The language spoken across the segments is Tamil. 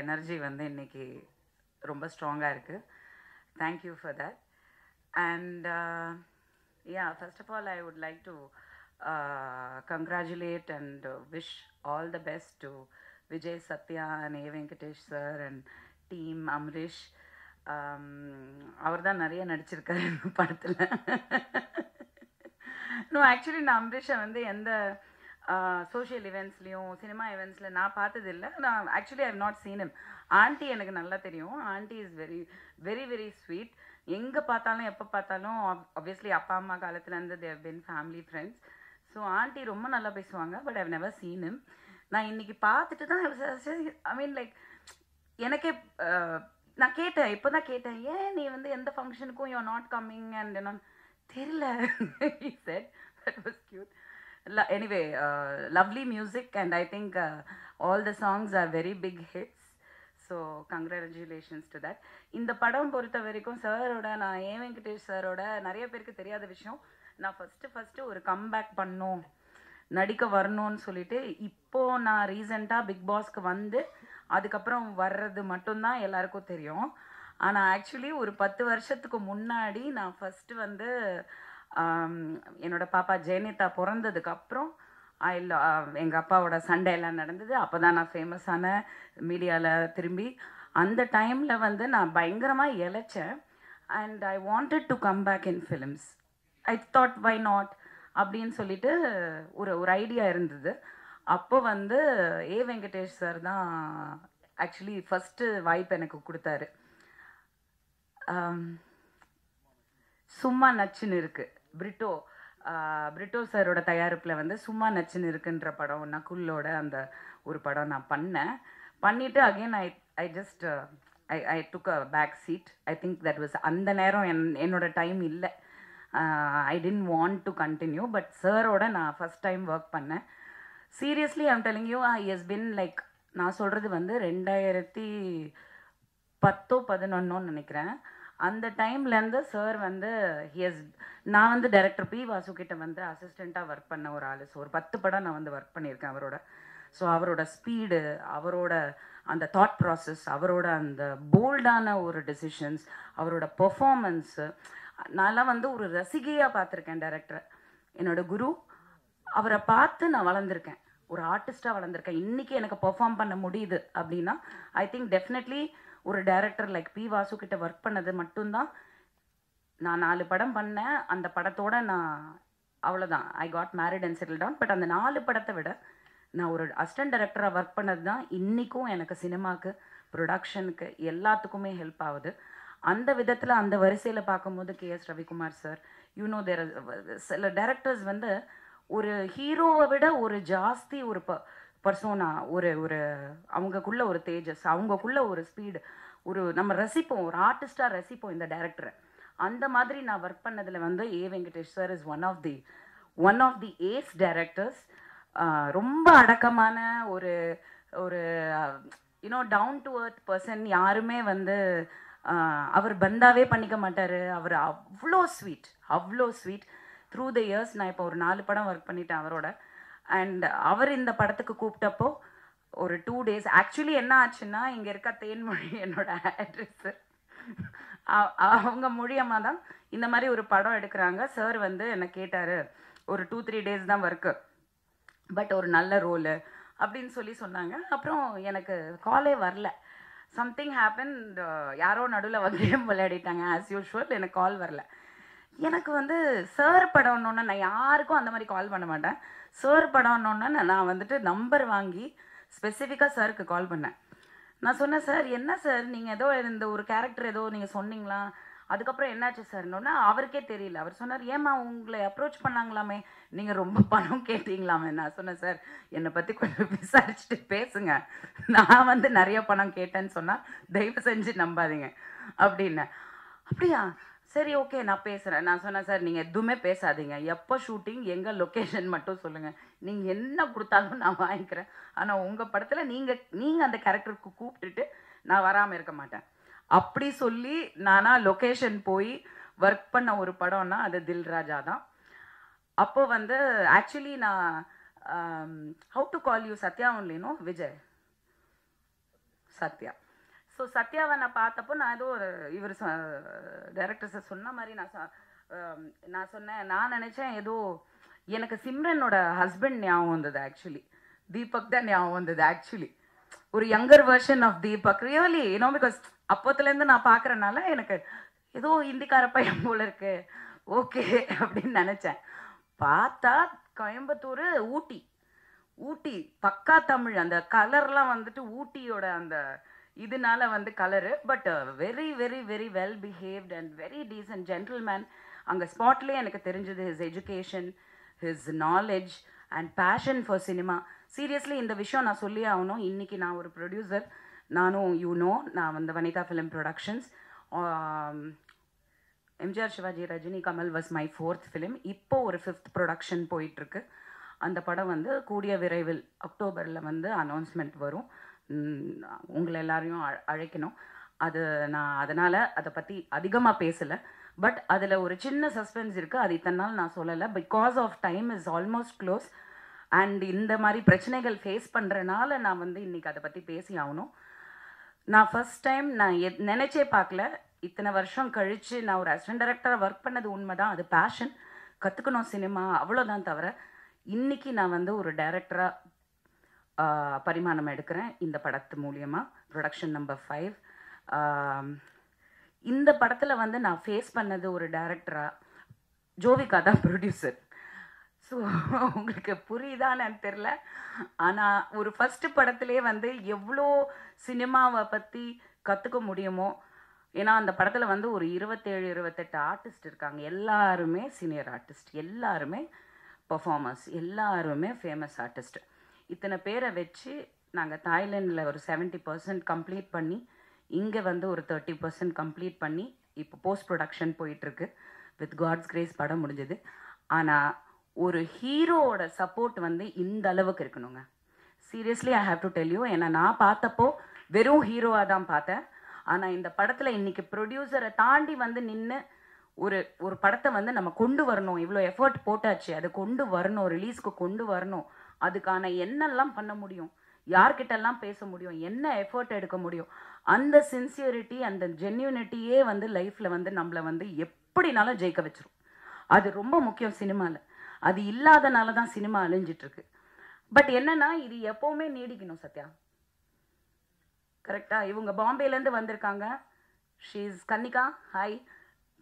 எனர்ஜி வந்து இன்னைக்கு ரொம்ப ஸ்ட்ராங்காக இருக்குது. Thank you for that. And yeah, first of all, I would like to congratulate and wish all the best to Vijay Satya and A. Venkatesh sir and team Amrish. அவர் தான் நிறைய நடிச்சிருக்காரு படத்தில். நோ ஆக்சுவலி நான் அம்ரிஷை வந்து எந்த சோஷியல் இவெண்ட்ஸ்லேயும் சினிமா இவெண்ட்ஸில் நான் பார்த்ததில்லை. நான் actually I have not seen him. Aunty எனக்கு நல்லா தெரியும். Aunty is very very very sweet. எங்கே பார்த்தாலும் எப்போ பார்த்தாலும் ஆப்வியஸ்லி அப்பா அம்மா காலத்துலேருந்து they've been family friends. So aunty ரொம்ப நல்லா பேசுவாங்க. But I've never seen him. நான் இன்னைக்கு பார்த்துட்டு தான் ஐ மீன் லைக் எனக்கே நான் கேட்டேன், இப்போ தான் கேட்டேன், ஏன் நீ வந்து எந்த ஃபங்க்ஷனுக்கும் you are not coming and என்ன தெரியல. he said that was cute. Anyway, lovely music and I think all the songs are very big hits. So congratulations to that. இந்த படம் பொறுத்த வரைக்கும் சாரோட நான் ஏ வெங்கடேஷ் சாரோட நிறைய பேருக்கு தெரியாத விஷயம், நான் ஃபஸ்ட்டு ஒரு கம்பேக் பண்ணோம் நடிக்க வரணும்னு சொல்லிட்டு இப்போது நான் ரீசெண்டாக பிக் பாஸ்க்கு வந்து அதுக்கப்புறம் வர்றது மட்டும்தான் எல்லாருக்கும் தெரியும். ஆனால் ஆக்சுவலி ஒரு 10 வருஷத்துக்கு முன்னாடி நான் ஃபஸ்ட்டு வந்து என்னோட பாப்பா ஜெயனிதா பிறந்ததுக்கப்புறம் எங்கள் அப்பாவோட சண்டை எல்லாம் நடந்தது. அப்போ தான் நான் ஃபேமஸான மீடியாவில் திரும்பி அந்த டைமில் வந்து நான் பயங்கரமாக இழைச்சேன். And I wanted to come back in films. I thought why not அப்படின்னு சொல்லிட்டு ஒரு ஐடியா இருந்தது. அப்போ வந்து ஏ வெங்கடேஷ் சார் தான் ஆக்சுவலி ஃபஸ்ட்டு வாய்ப்பு எனக்கு கொடுத்தாரு. சும்மா நச்சுன்னு இருக்குது, பிரிட்டோ சாரோட தயாரிப்பில் வந்து சும்மா நச்சுன்னு இருக்குன்ற படம் நகுலோட அந்த ஒரு படம் நான் பண்ணிவிட்டு again I just I took a back seat. I think that was அந்த நேரம் என்னோட டைம் இல்லை. I didn't want to continue. But சாரோட நான் ஃபஸ்ட் டைம் ஒர்க் பண்ணேன். Seriously I'm telling you, he has been like, நான் சொல்கிறது வந்து 2010-11 நினைக்கிறேன். அந்த டைம்லேருந்து சார் வந்து நான் வந்து டைரக்டர் பி வாசு கிட்ட வந்து அசிஸ்டண்ட்டாக ஒர்க் பண்ண ஒரு ஆள். ஸோ ஒரு 10 படம் நான் வந்து ஒர்க் பண்ணியிருக்கேன் அவரோட. ஸோ அவரோட ஸ்பீடு, அவரோட அந்த தாட் ப்ராசஸ், அவரோட அந்த போல்டான ஒரு டெசிஷன்ஸ், அவரோட பெர்ஃபார்மன்ஸு, நான்லாம் வந்து ஒரு ரசிகையாக பார்த்துருக்கேன் டைரக்டரை. என்னோடய குரு, அவரை பார்த்து நான் வளர்ந்துருக்கேன், ஒரு ஆர்டிஸ்டாக வளர்ந்துருக்கேன். இன்றைக்கி எனக்கு பெர்ஃபார்ம் பண்ண முடியுது அப்படின்னா ஐ திங்க் டெஃபினெட்லி ஒரு டைரக்டர் லைக் பி வாசு கிட்ட ஒர்க் பண்ணது மட்டும்தான். நான் 4 படம் பண்ணேன். அந்த படத்தோட நான் அவ்வளோதான், I got married and settle down. But அந்த 4 படத்தை விட நான் ஒரு அசிஸ்டன்ட் டைரக்டராக ஒர்க் பண்ணது தான் இன்றைக்கும் எனக்கு சினிமாவுக்கு, ப்ரொடக்ஷனுக்கு, எல்லாத்துக்குமே ஹெல்ப் ஆகுது. அந்த விதத்தில் அந்த வரிசையில் பார்க்கும்போது கேஎஸ் ரவிக்குமார் சார், யூனோ தேர் சில டைரக்டர்ஸ் வந்து ஒரு ஹீரோவை விட ஒரு ஜாஸ்தி ஒரு பர்சோனா, ஒரு அவங்கக்குள்ள ஒரு தேஜஸ், அவங்கக்குள்ள ஒரு ஸ்பீடு, ஒரு நம்ம ரசிப்போம், ஒரு ஆர்டிஸ்டாக ரசிப்போம் இந்த டைரக்டரை. அந்த மாதிரி நான் ஒர்க் பண்ணதில் வந்து A Venkatesh sir is one of the ace directors. ரொம்ப அடக்கமான ஒரு you know down to earth person. யாருமே வந்து அவர் பந்தாவே பண்ணிக்க மாட்டார். அவர் அவ்வளோ ஸ்வீட். த்ரூ த இயர்ஸ் நான் இப்போ ஒரு 4 படம் ஒர்க் பண்ணிட்டேன் அவரோட. அண்ட் அவர் இந்த படத்துக்கு கூப்பிட்டப்போ ஒரு 2 days ஆக்சுவலி என்ன ஆச்சுன்னா, இங்கே இருக்க தேன்மொழி என்னோட அட்ரெஸ்ஸு, அவங்க மூலியமாக தான் இந்த மாதிரி ஒரு படம் எடுக்கிறாங்க. சார் வந்து என்னை கேட்டார், ஒரு 2-3 days தான் ஒர்க்கு, பட் ஒரு நல்ல ரோலு அப்படின்னு சொன்னாங்க. அப்புறம் எனக்கு காலே வரல. சம்திங் ஹேப்பன், யாரோ நடுவில் வந்து கேம் விளையாடிட்டாங்க ஆஸ் யூஷுவல். எனக்கு கால் வரல. எனக்கு வந்து சார் படம்னோன்னா நான் யாருக்கும் அந்த மாதிரி கால் பண்ண மாட்டேன். சார் படம்னோன்னா நான் வந்துட்டு நம்பர் வாங்கி ஸ்பெசிஃபிக்காக சாருக்கு கால் பண்ணேன். நான் சொன்னேன், சார் என்ன சார் நீங்கள் ஏதோ இந்த ஒரு கேரக்டர் ஏதோ நீங்கள் சொன்னீங்களா, அதுக்கப்புறம் என்னாச்சு சார்னோன்னா அவருக்கே தெரியல. அவர் சொன்னார், ஏம்மா உங்களை அப்ரோச் பண்ணாங்களாமே, நீங்கள் ரொம்ப பணம் கேட்டீங்களாமே. நான் சொன்னேன், சார் என்னை பற்றி கொஞ்சம் விசாரிச்சுட்டு பேசுங்க, நான் வந்து நிறைய பணம் கேட்டேன்னு சொன்னால் தயவு செஞ்சு நம்பாதீங்க அப்படின்னு. அப்படியா, சரி ஓகே நான் பேசுகிறேன். நான் சொன்னேன், சார் நீங்கள் எதுவுமே பேசாதீங்க, எப்போ ஷூட்டிங், எங்கள் லொக்கேஷன் மட்டும் சொல்லுங்கள், நீங்கள் என்ன கொடுத்தாலும் நான் வாங்கிக்கிறேன். ஆனால் உங்கள் படத்தில் நீங்கள் அந்த கேரக்டருக்கு கூப்பிட்டுட்டு நான் வராமல் இருக்க மாட்டேன் அப்படி சொல்லி நானாக லொக்கேஷன் போய் ஒர்க் பண்ண ஒரு படம்னா அது தில் ராஜா தான். அப்போ வந்து ஆக்சுவலி நான் how to call you Sathya ஒன்லினோ விஜய் சத்யா. ஸோ சத்யாவை நான் பார்த்தப்போ நான் ஏதோ ஒரு இவர் டைரக்டர்ஸை சொன்ன மாதிரி நான் சொன்னேன், நான் நினச்சேன் ஏதோ எனக்கு சிம்ரனோட ஹஸ்பண்ட் ஞாபகம் வந்தது. ஆக்சுவலி தீபக் தான் ஞாபகம் வந்தது. ஆக்சுவலி ஒரு younger version of Deepak, really you know, because அப்போத்துலேருந்து நான் பார்க்குறனால எனக்கு ஏதோ ஹிந்திக்கார பையன் போல இருக்கு, ஓகே அப்படின்னு நினச்சேன். பார்த்தா கோயம்புத்தூர், ஊட்டி, ஊட்டி பக்கா தமிழ். அந்த கலர்லாம் வந்துட்டு ஊட்டியோட அந்த இதனால வந்து colour, but very very very well behaved and very decent gentleman. அங்கே ஸ்பாட்லேயே எனக்கு தெரிஞ்சது his education, his knowledge and passion for cinema. Seriously இந்த விஷயம் நான் சொல்லி ஆகணும். இன்றைக்கி நான் ஒரு ப்ரொடியூசர், நானும் நான் வந்து Vanitha film productions. MGR, Sivaji, Rajini, Kamal was my 4th film. இப்போது ஒரு 5th ப்ரொடக்ஷன் போயிட்டுருக்கு. அந்த படம் வந்து கூடிய விரைவில் அக்டோபரில் வந்து அனௌன்ஸ்மெண்ட் வரும். உங்களை எல்லாரையும் அழைக்கணும். அது நான் அதனால் அதை பற்றி அதிகமாக பேசலை. பட் அதில் ஒரு சின்ன சஸ்பென்ஸ் இருக்குது. அது இத்தனை நாள் நான் சொல்லலை. Because of time is almost close. And இந்த மாதிரி பிரச்சனைகள் ஃபேஸ் பண்ணுறனால நான் வந்து இன்றைக்கி அதை பற்றி பேசி ஆகணும். நான் ஃபஸ்ட் டைம் நான் நினச்சே பார்க்கல. இத்தனை வருஷம் கழித்து நான் ஒரு அசிஸ்டன்ட் டைரக்டராக ஒர்க் பண்ணது உண்மை தான். அது பேஷன், கற்றுக்கணும் சினிமா, அவ்வளோதான். தவிர இன்றைக்கி நான் வந்து ஒரு டைரக்டராக பரிமாணம் எடுக்கிறேன் இந்த படத்து மூலியமாக. Production number 5. இந்த படத்தில் வந்து நான் ஃபேஸ் பண்ணது ஒரு டைரக்டராக, ஜோவிகா தான் ப்ரொடியூசர். ஸோ உங்களுக்கு புரியுதான்னு எனக்கு தெரில. ஆனால் ஒரு ஃபஸ்ட்டு படத்துலேயே வந்து எவ்வளோ சினிமாவை பற்றி கற்றுக்க முடியுமோ. ஏன்னா அந்த படத்தில் வந்து ஒரு 27-28 ஆர்டிஸ்ட் இருக்காங்க. எல்லாருமே சீனியர் ஆர்டிஸ்ட், எல்லாருமே பர்ஃபார்மர்ஸ், எல்லாருமே ஃபேமஸ் ஆர்டிஸ்ட். இத்தனை பேரை வச்சு நாங்கள் தாய்லாண்டில் ஒரு 70% கம்ப்ளீட் பண்ணி, இங்கே வந்து ஒரு 30% கம்ப்ளீட் பண்ணி இப்போ போஸ்ட் ப்ரொடக்ஷன் போயிட்டுருக்கு. வித் காட்ஸ் கிரேஸ் படம் முடிஞ்சது. ஆனால் ஒரு ஹீரோவோட சப்போர்ட் வந்து இந்த அளவுக்கு இருக்கணுங்க. Seriously I have to tell you. ஏன்னா நான் பார்த்தப்போ வெறும் ஹீரோவாக தான் பார்த்தேன். ஆனால் இந்த படத்தில் இன்றைக்கி ப்ரொடியூசரை தாண்டி வந்து நின்று ஒரு படத்தை வந்து நம்ம கொண்டு வரணும், இவ்வளோ எஃபர்ட் போட்டாச்சு, அதை கொண்டு வரணும், ரிலீஸ்க்கு கொண்டு வரணும். அதுக்கான என்னெல்லாம் பண்ண முடியும், யார்கிட்டெல்லாம் பேச முடியும், என்ன எஃபர்ட் எடுக்க முடியும், அந்த சின்சியரிட்டி, அந்த ஜென்யூனிட்டியே வந்து லைஃப்பில் வந்து நம்மளை வந்து எப்படினாலும் ஜெயிக்க வச்சிரும். அது ரொம்ப முக்கியம் சினிமாவில். அது இல்லாதனால தான் சினிமா அழிஞ்சிட்ருக்கு. பட் என்னன்னா இது எப்போவுமே நீடிக்கணும். சத்யா கரெக்டாக இவங்க பாம்பேலேருந்து வந்திருக்காங்க. She is Kannika. Hi,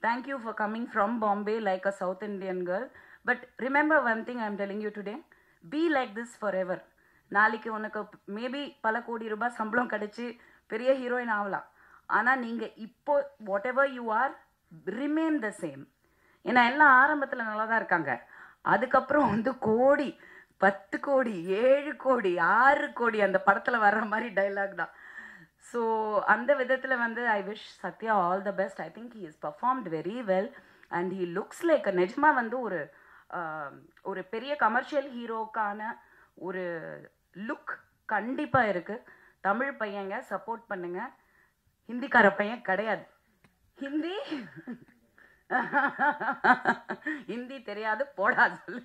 thank you for coming from Bombay like a south Indian girl. But remember one thing I am telling you today, be like this for ever. நாளைக்கு உனக்கு மேபி பல கோடி ரூபாய் சம்பளம் கிடச்சி பெரிய ஹீரோயின் ஆகலாம். ஆனால் நீங்கள் இப்போ what ever you are, remain the same. ஏன்னா எல்லாம் ஆரம்பத்தில் நல்லா தான் இருக்காங்க. அதுக்கப்புறம் வந்து கோடி, 10 கோடி, 7 கோடி, 6 கோடி அந்த படத்தில் வர்ற மாதிரி டைலாக் தான். ஸோ அந்த விதத்தில் வந்து I wish Sathya all the best. I think he is performed very well and he looks like நிஜமாக வந்து ஒரு பெரிய கமர்ஷியல் ஹீரோக்கான ஒரு லுக் கண்டிப்பாக இருக்குது. தமிழ் பையங்க சப்போர்ட் பண்ணுங்க. ஹிந்திக்கார பையன் கிடையாது. ஹிந்தி தெரியாது போடா சொல்லு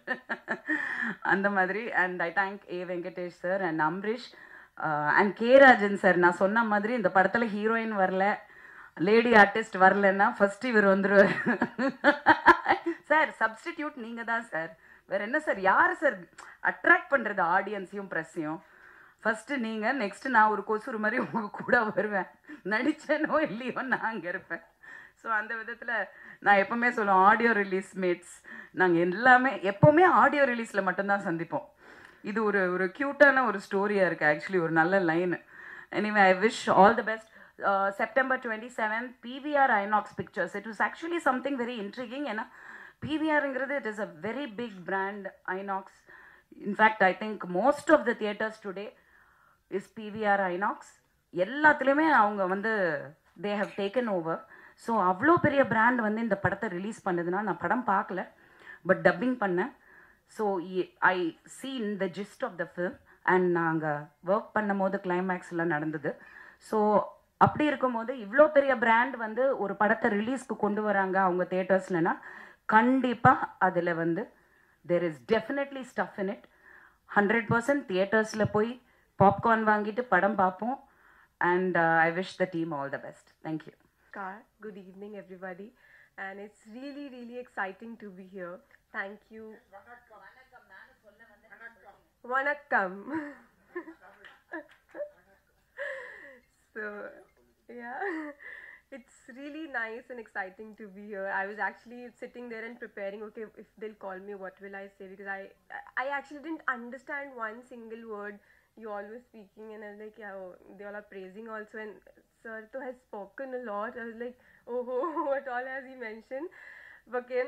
அந்த மாதிரி. And I thank A Venkatesh sir and Amrish and K Rajan sir. நான் சொன்ன மாதிரி இந்த படத்தில் ஹீரோயின் வரல, லேடி ஆர்டிஸ்ட் வரலன்னா ஃபர்ஸ்ட் இவர் வந்துடுவார். சார் சப்ஸ்டிடியூட் நீங்கள் தான் சார், வேற என்ன சார், யார் சார் அட்ராக்ட் பண்ணுறது ஆடியன்ஸையும் ப்ரெஸ்ஸையும்? ஃபஸ்ட்டு நீங்கள், நெக்ஸ்ட்டு நான் ஒரு கொசுறு மாதிரி உங்கள் கூட வருவேன். நடித்தேனோ இல்லையோ நான் அங்கே இருப்பேன். ஸோ அந்த விதத்தில் நான் எப்போவுமே சொல்லுவேன், ஆடியோ ரிலீஸ் மேட்ஸ் நாங்கள் எல்லாமே எப்போவுமே ஆடியோ ரிலீஸில் மட்டும்தான் சந்திப்போம். இது ஒரு க்யூட்டான ஒரு ஸ்டோரியாக இருக்குது. ஆக்சுவலி ஒரு நல்ல line. Anyway I wish all the best. September 27th PVR Inox Pictures. It was actually something very intriguing. ஏன்னா PVRங்கிறது it is a very big brand, Inox. In fact, I think most of the theaters today is PVR Inox. எல்லாத்துலேயுமே அவங்க வந்து they have taken over. So அவ்வளோ பெரிய பிராண்ட் வந்து இந்த படத்தை ரிலீஸ் பண்ணதுன்னா, நான் படம் பார்க்கல பட் டப்பிங் பண்ணேன். So I seen the gist of the film and நாங்கள் ஒர்க் பண்ணும் போது கிளைமேக்ஸ்லாம் நடந்தது. ஸோ அப்படி இருக்கும்போது இவ்வளோ பெரிய பிராண்ட் வந்து ஒரு படத்தை ரிலீஸ்க்கு கொண்டு வராங்க அவங்க தியேட்டர்ஸ்லனா, கண்டிப்பாக அதில் வந்து there is definitely stuff in it. 100% தியேட்டர்ஸில் போய் பாப்கார்ன் வாங்கிட்டு படம் பார்ப்போம். And I wish the team all the best. Thank you. Good evening, everybody. And it's really, really exciting to be here. Thank you. Vanakkam. So, yeah, it's really nice and exciting to be here. I was actually sitting there and preparing, okay, if they'll call me, what will I say? Because I actually didn't understand one single word you all were speaking, and I was like, yeah, oh, they all are praising also. And Sir to has spoken a lot. I was like, oh, what all has he mentioned? Okay,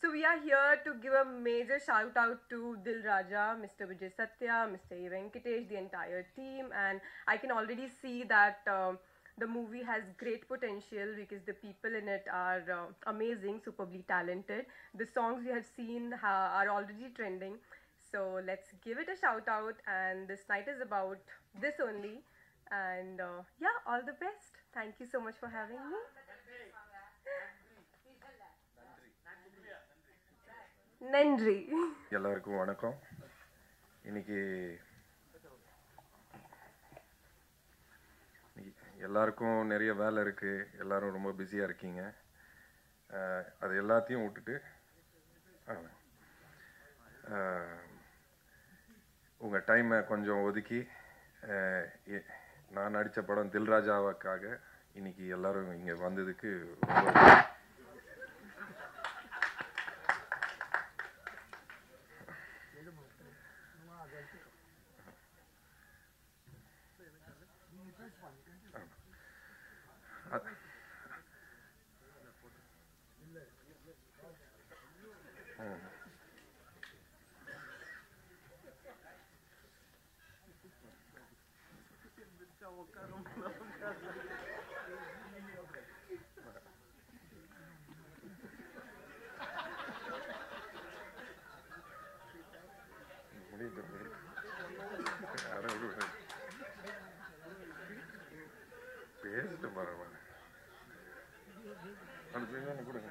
so we are here to give a major shout out to Dil Raja, Mr. Vijay Satya, Mr. A. Venkatesh, the entire team, and I can already see that the movie has great potential because the people in it are amazing, superbly talented. The songs you have seen are already trending. So let's give it a shout out, and this night is about this only. And yeah, all the best. Thank you so much for having me. நன்றி. எல்லாருக்கும் வணக்கம். இன்னைக்கு எல்லாருக்கும் நிறைய வேலை இருக்குது, எல்லோரும் ரொம்ப பிஸியாக இருக்கீங்க. அது எல்லாத்தையும் விட்டுட்டு உங்கள் டைமை கொஞ்சம் ஒதுக்கி நான் நடித்த படம் தில்ராஜாவுக்காக இன்னைக்கு எல்லோரும் இங்கே வந்ததுக்கு ரொம்ப பேசிட்டு பாருங்க. கொடுங்க.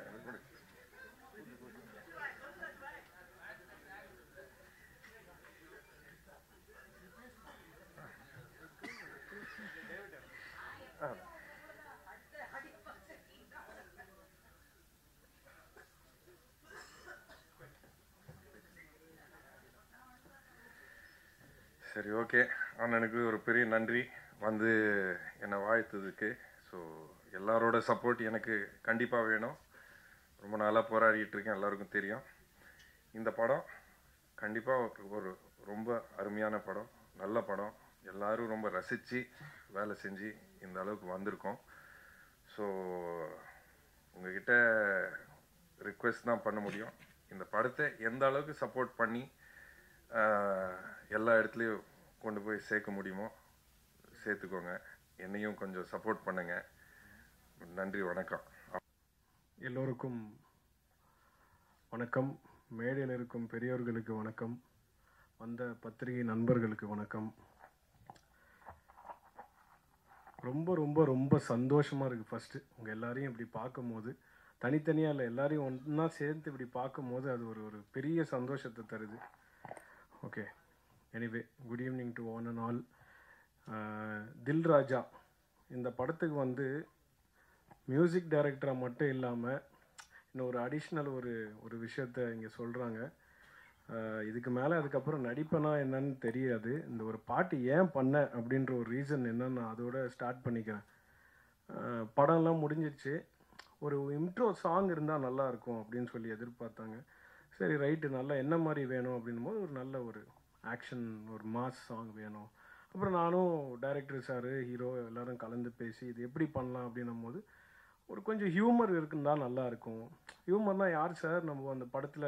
சரி, ஓகே. அண்ணனுக்கு ஒரு பெரிய நன்றி வந்து என்னை வாழ்த்ததுக்கு. ஸோ எல்லாரோட சப்போர்ட் எனக்கு கண்டிப்பாக வேணும். ரொம்ப நாளாக போராடிட்டு இருக்கேன், எல்லாருக்கும் தெரியும். இந்த படம் கண்டிப்பாக ஒரு ரொம்ப அருமையான படம், நல்ல படம். எல்லோரும் ரொம்ப ரசித்து வேலை செஞ்சு இந்த அளவுக்கு வந்திருக்கோம். ஸோ உங்ககிட்ட ரிக்வெஸ்ட் தான் பண்ண முடியும். இந்த படத்தை எந்த அளவுக்கு சப்போர்ட் பண்ணி எல்லா இடத்துலையும் கொண்டு போய் சேர்க்க முடியுமோ சேர்த்துக்கோங்க. என்னையும் கொஞ்சம் சப்போர்ட் பண்ணுங்க. நன்றி, வணக்கம். எல்லோருக்கும் வணக்கம். மேடையில் இருக்கும் பெரியோர்களுக்கு வணக்கம், வந்த பத்திரிகை நண்பர்களுக்கு வணக்கம். ரொம்ப ரொம்ப ரொம்ப சந்தோஷமாக இருக்குது. ஃபஸ்ட்டு உங்கள் எல்லாரையும் இப்படி பார்க்கும்போது, தனித்தனியாக இல்லை, எல்லாரையும் ஒன்றா சேர்த்து இப்படி பார்க்கும்போது அது ஒரு பெரிய சந்தோஷத்தை தருது. Okay, anyway, good evening to one and all. தில் ராஜா இந்த படத்துக்கு வந்து மியூசிக் டைரக்டராக மட்டும் இல்லாமல் இன்னும் ஒரு அடிஷ்னல் ஒரு விஷயத்த இங்கே சொல்கிறாங்க. இதுக்கு மேலே அதுக்கப்புறம் நடிப்பேனா என்னன்னு தெரியாது. இந்த ஒரு பாட்டு ஏன் பண்ண அப்படின்ற ஒரு ரீசன் என்னன்னு நான் அதோட ஸ்டார்ட் பண்ணிக்கிறேன். படம்லாம் முடிஞ்சிடுச்சு, ஒரு இன்ட்ரோ சாங் இருந்தால் நல்லாயிருக்கும் அப்படின்னு சொல்லி எதிர்பார்த்தாங்க. சரி, ரைட்டு, நல்லா என்ன மாதிரி வேணும் அப்படின்னும் போது ஒரு நல்ல ஒரு ஆக்ஷன், ஒரு மாஸ் சாங் வேணும். அப்புறம் நானும் டைரக்டர் சார், ஹீரோ எல்லோரும் கலந்து பேசி இது எப்படி பண்ணலாம் அப்படின்னும் போது ஒரு கொஞ்சம் ஹியூமர் இருக்குன்னா நல்லாயிருக்கும். ஹியூமர்னால் யார் சார், நம்ம அந்த படத்தில்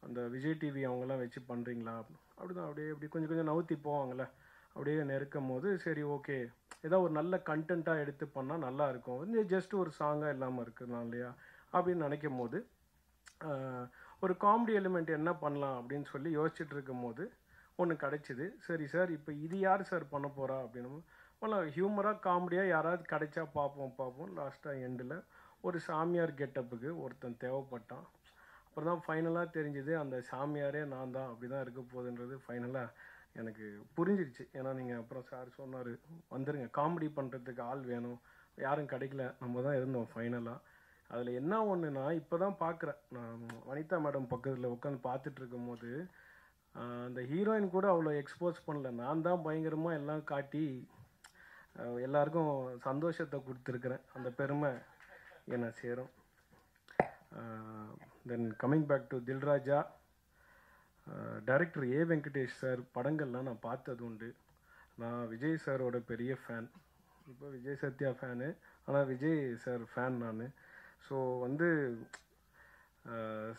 அந்த விஜய் டிவி அவங்கெல்லாம் வச்சு பண்ணுறீங்களா அப்படிதான், அப்படியே கொஞ்சம் கொஞ்சம் நவுத்தி போவாங்கள்ல, அப்படியே நெருக்கும் போது சரி ஓகே, ஏதோ ஒரு நல்ல கண்டென்ட்டாக எடுத்து பண்ணால் நல்லாயிருக்கும். வந்து ஜஸ்ட் ஒரு சாங்காக இல்லாமல் இருக்குதுனா இல்லையா அப்படின்னு நினைக்கும் போது ஒரு காமெடி எலிமெண்ட் என்ன பண்ணலாம் அப்படின்னு சொல்லி யோசிச்சுட்டு இருக்கும் போது ஒன்று கிடச்சிது. சரி சார், இப்போ இது யார் சார் பண்ண போகிறா அப்படின்னு ஹியூமராக காமெடியாக யாராவது கிடைச்சா பார்ப்போம். லாஸ்ட்டாக எண்டில் ஒரு சாமியார் கெட்டப்புக்கு ஒருத்தன் தேவைப்பட்டான். அப்புறம் தான் ஃபைனலாக தெரிஞ்சுது அந்த சாமியாரே நான் தான், அப்படி தான் இருக்க போகுதுன்றது ஃபைனலாக எனக்கு புரிஞ்சிடுச்சு. ஏன்னா நீங்கள் அப்புறம் சார் சொன்னார், வந்துருங்க காமெடி பண்ணுறதுக்கு ஆள் வேணும், யாரும் கிடைக்கல, நம்ம தான் இருந்தோம் ஃபைனலாக. அதில் என்ன ஒன்றுனா, இப்போ தான் பார்க்குறேன், நான் வனிதா மேடம் பக்கத்தில் உட்காந்து பார்த்துட்டு இருக்கும்போது அந்த ஹீரோயின் கூட அவ்வளோ எக்ஸ்போஸ் பண்ணல, நான் தான் பயங்கரமாக எல்லாம் காட்டி எல்லாருக்கும் சந்தோஷத்தை கொடுத்துருக்குறேன். அந்த பெருமை என்னை சேரும். Then coming back to Dil Raju, director A Venkatesh sir படங்கள்லாம் நான் பார்த்தது உண்டு. நான் விஜய் சாரோட பெரிய ஃபேன், இப்போ விஜய் சத்யா ஃபேனு, ஆனால் விஜய் சார் ஃபேன் நான். ஸோ வந்து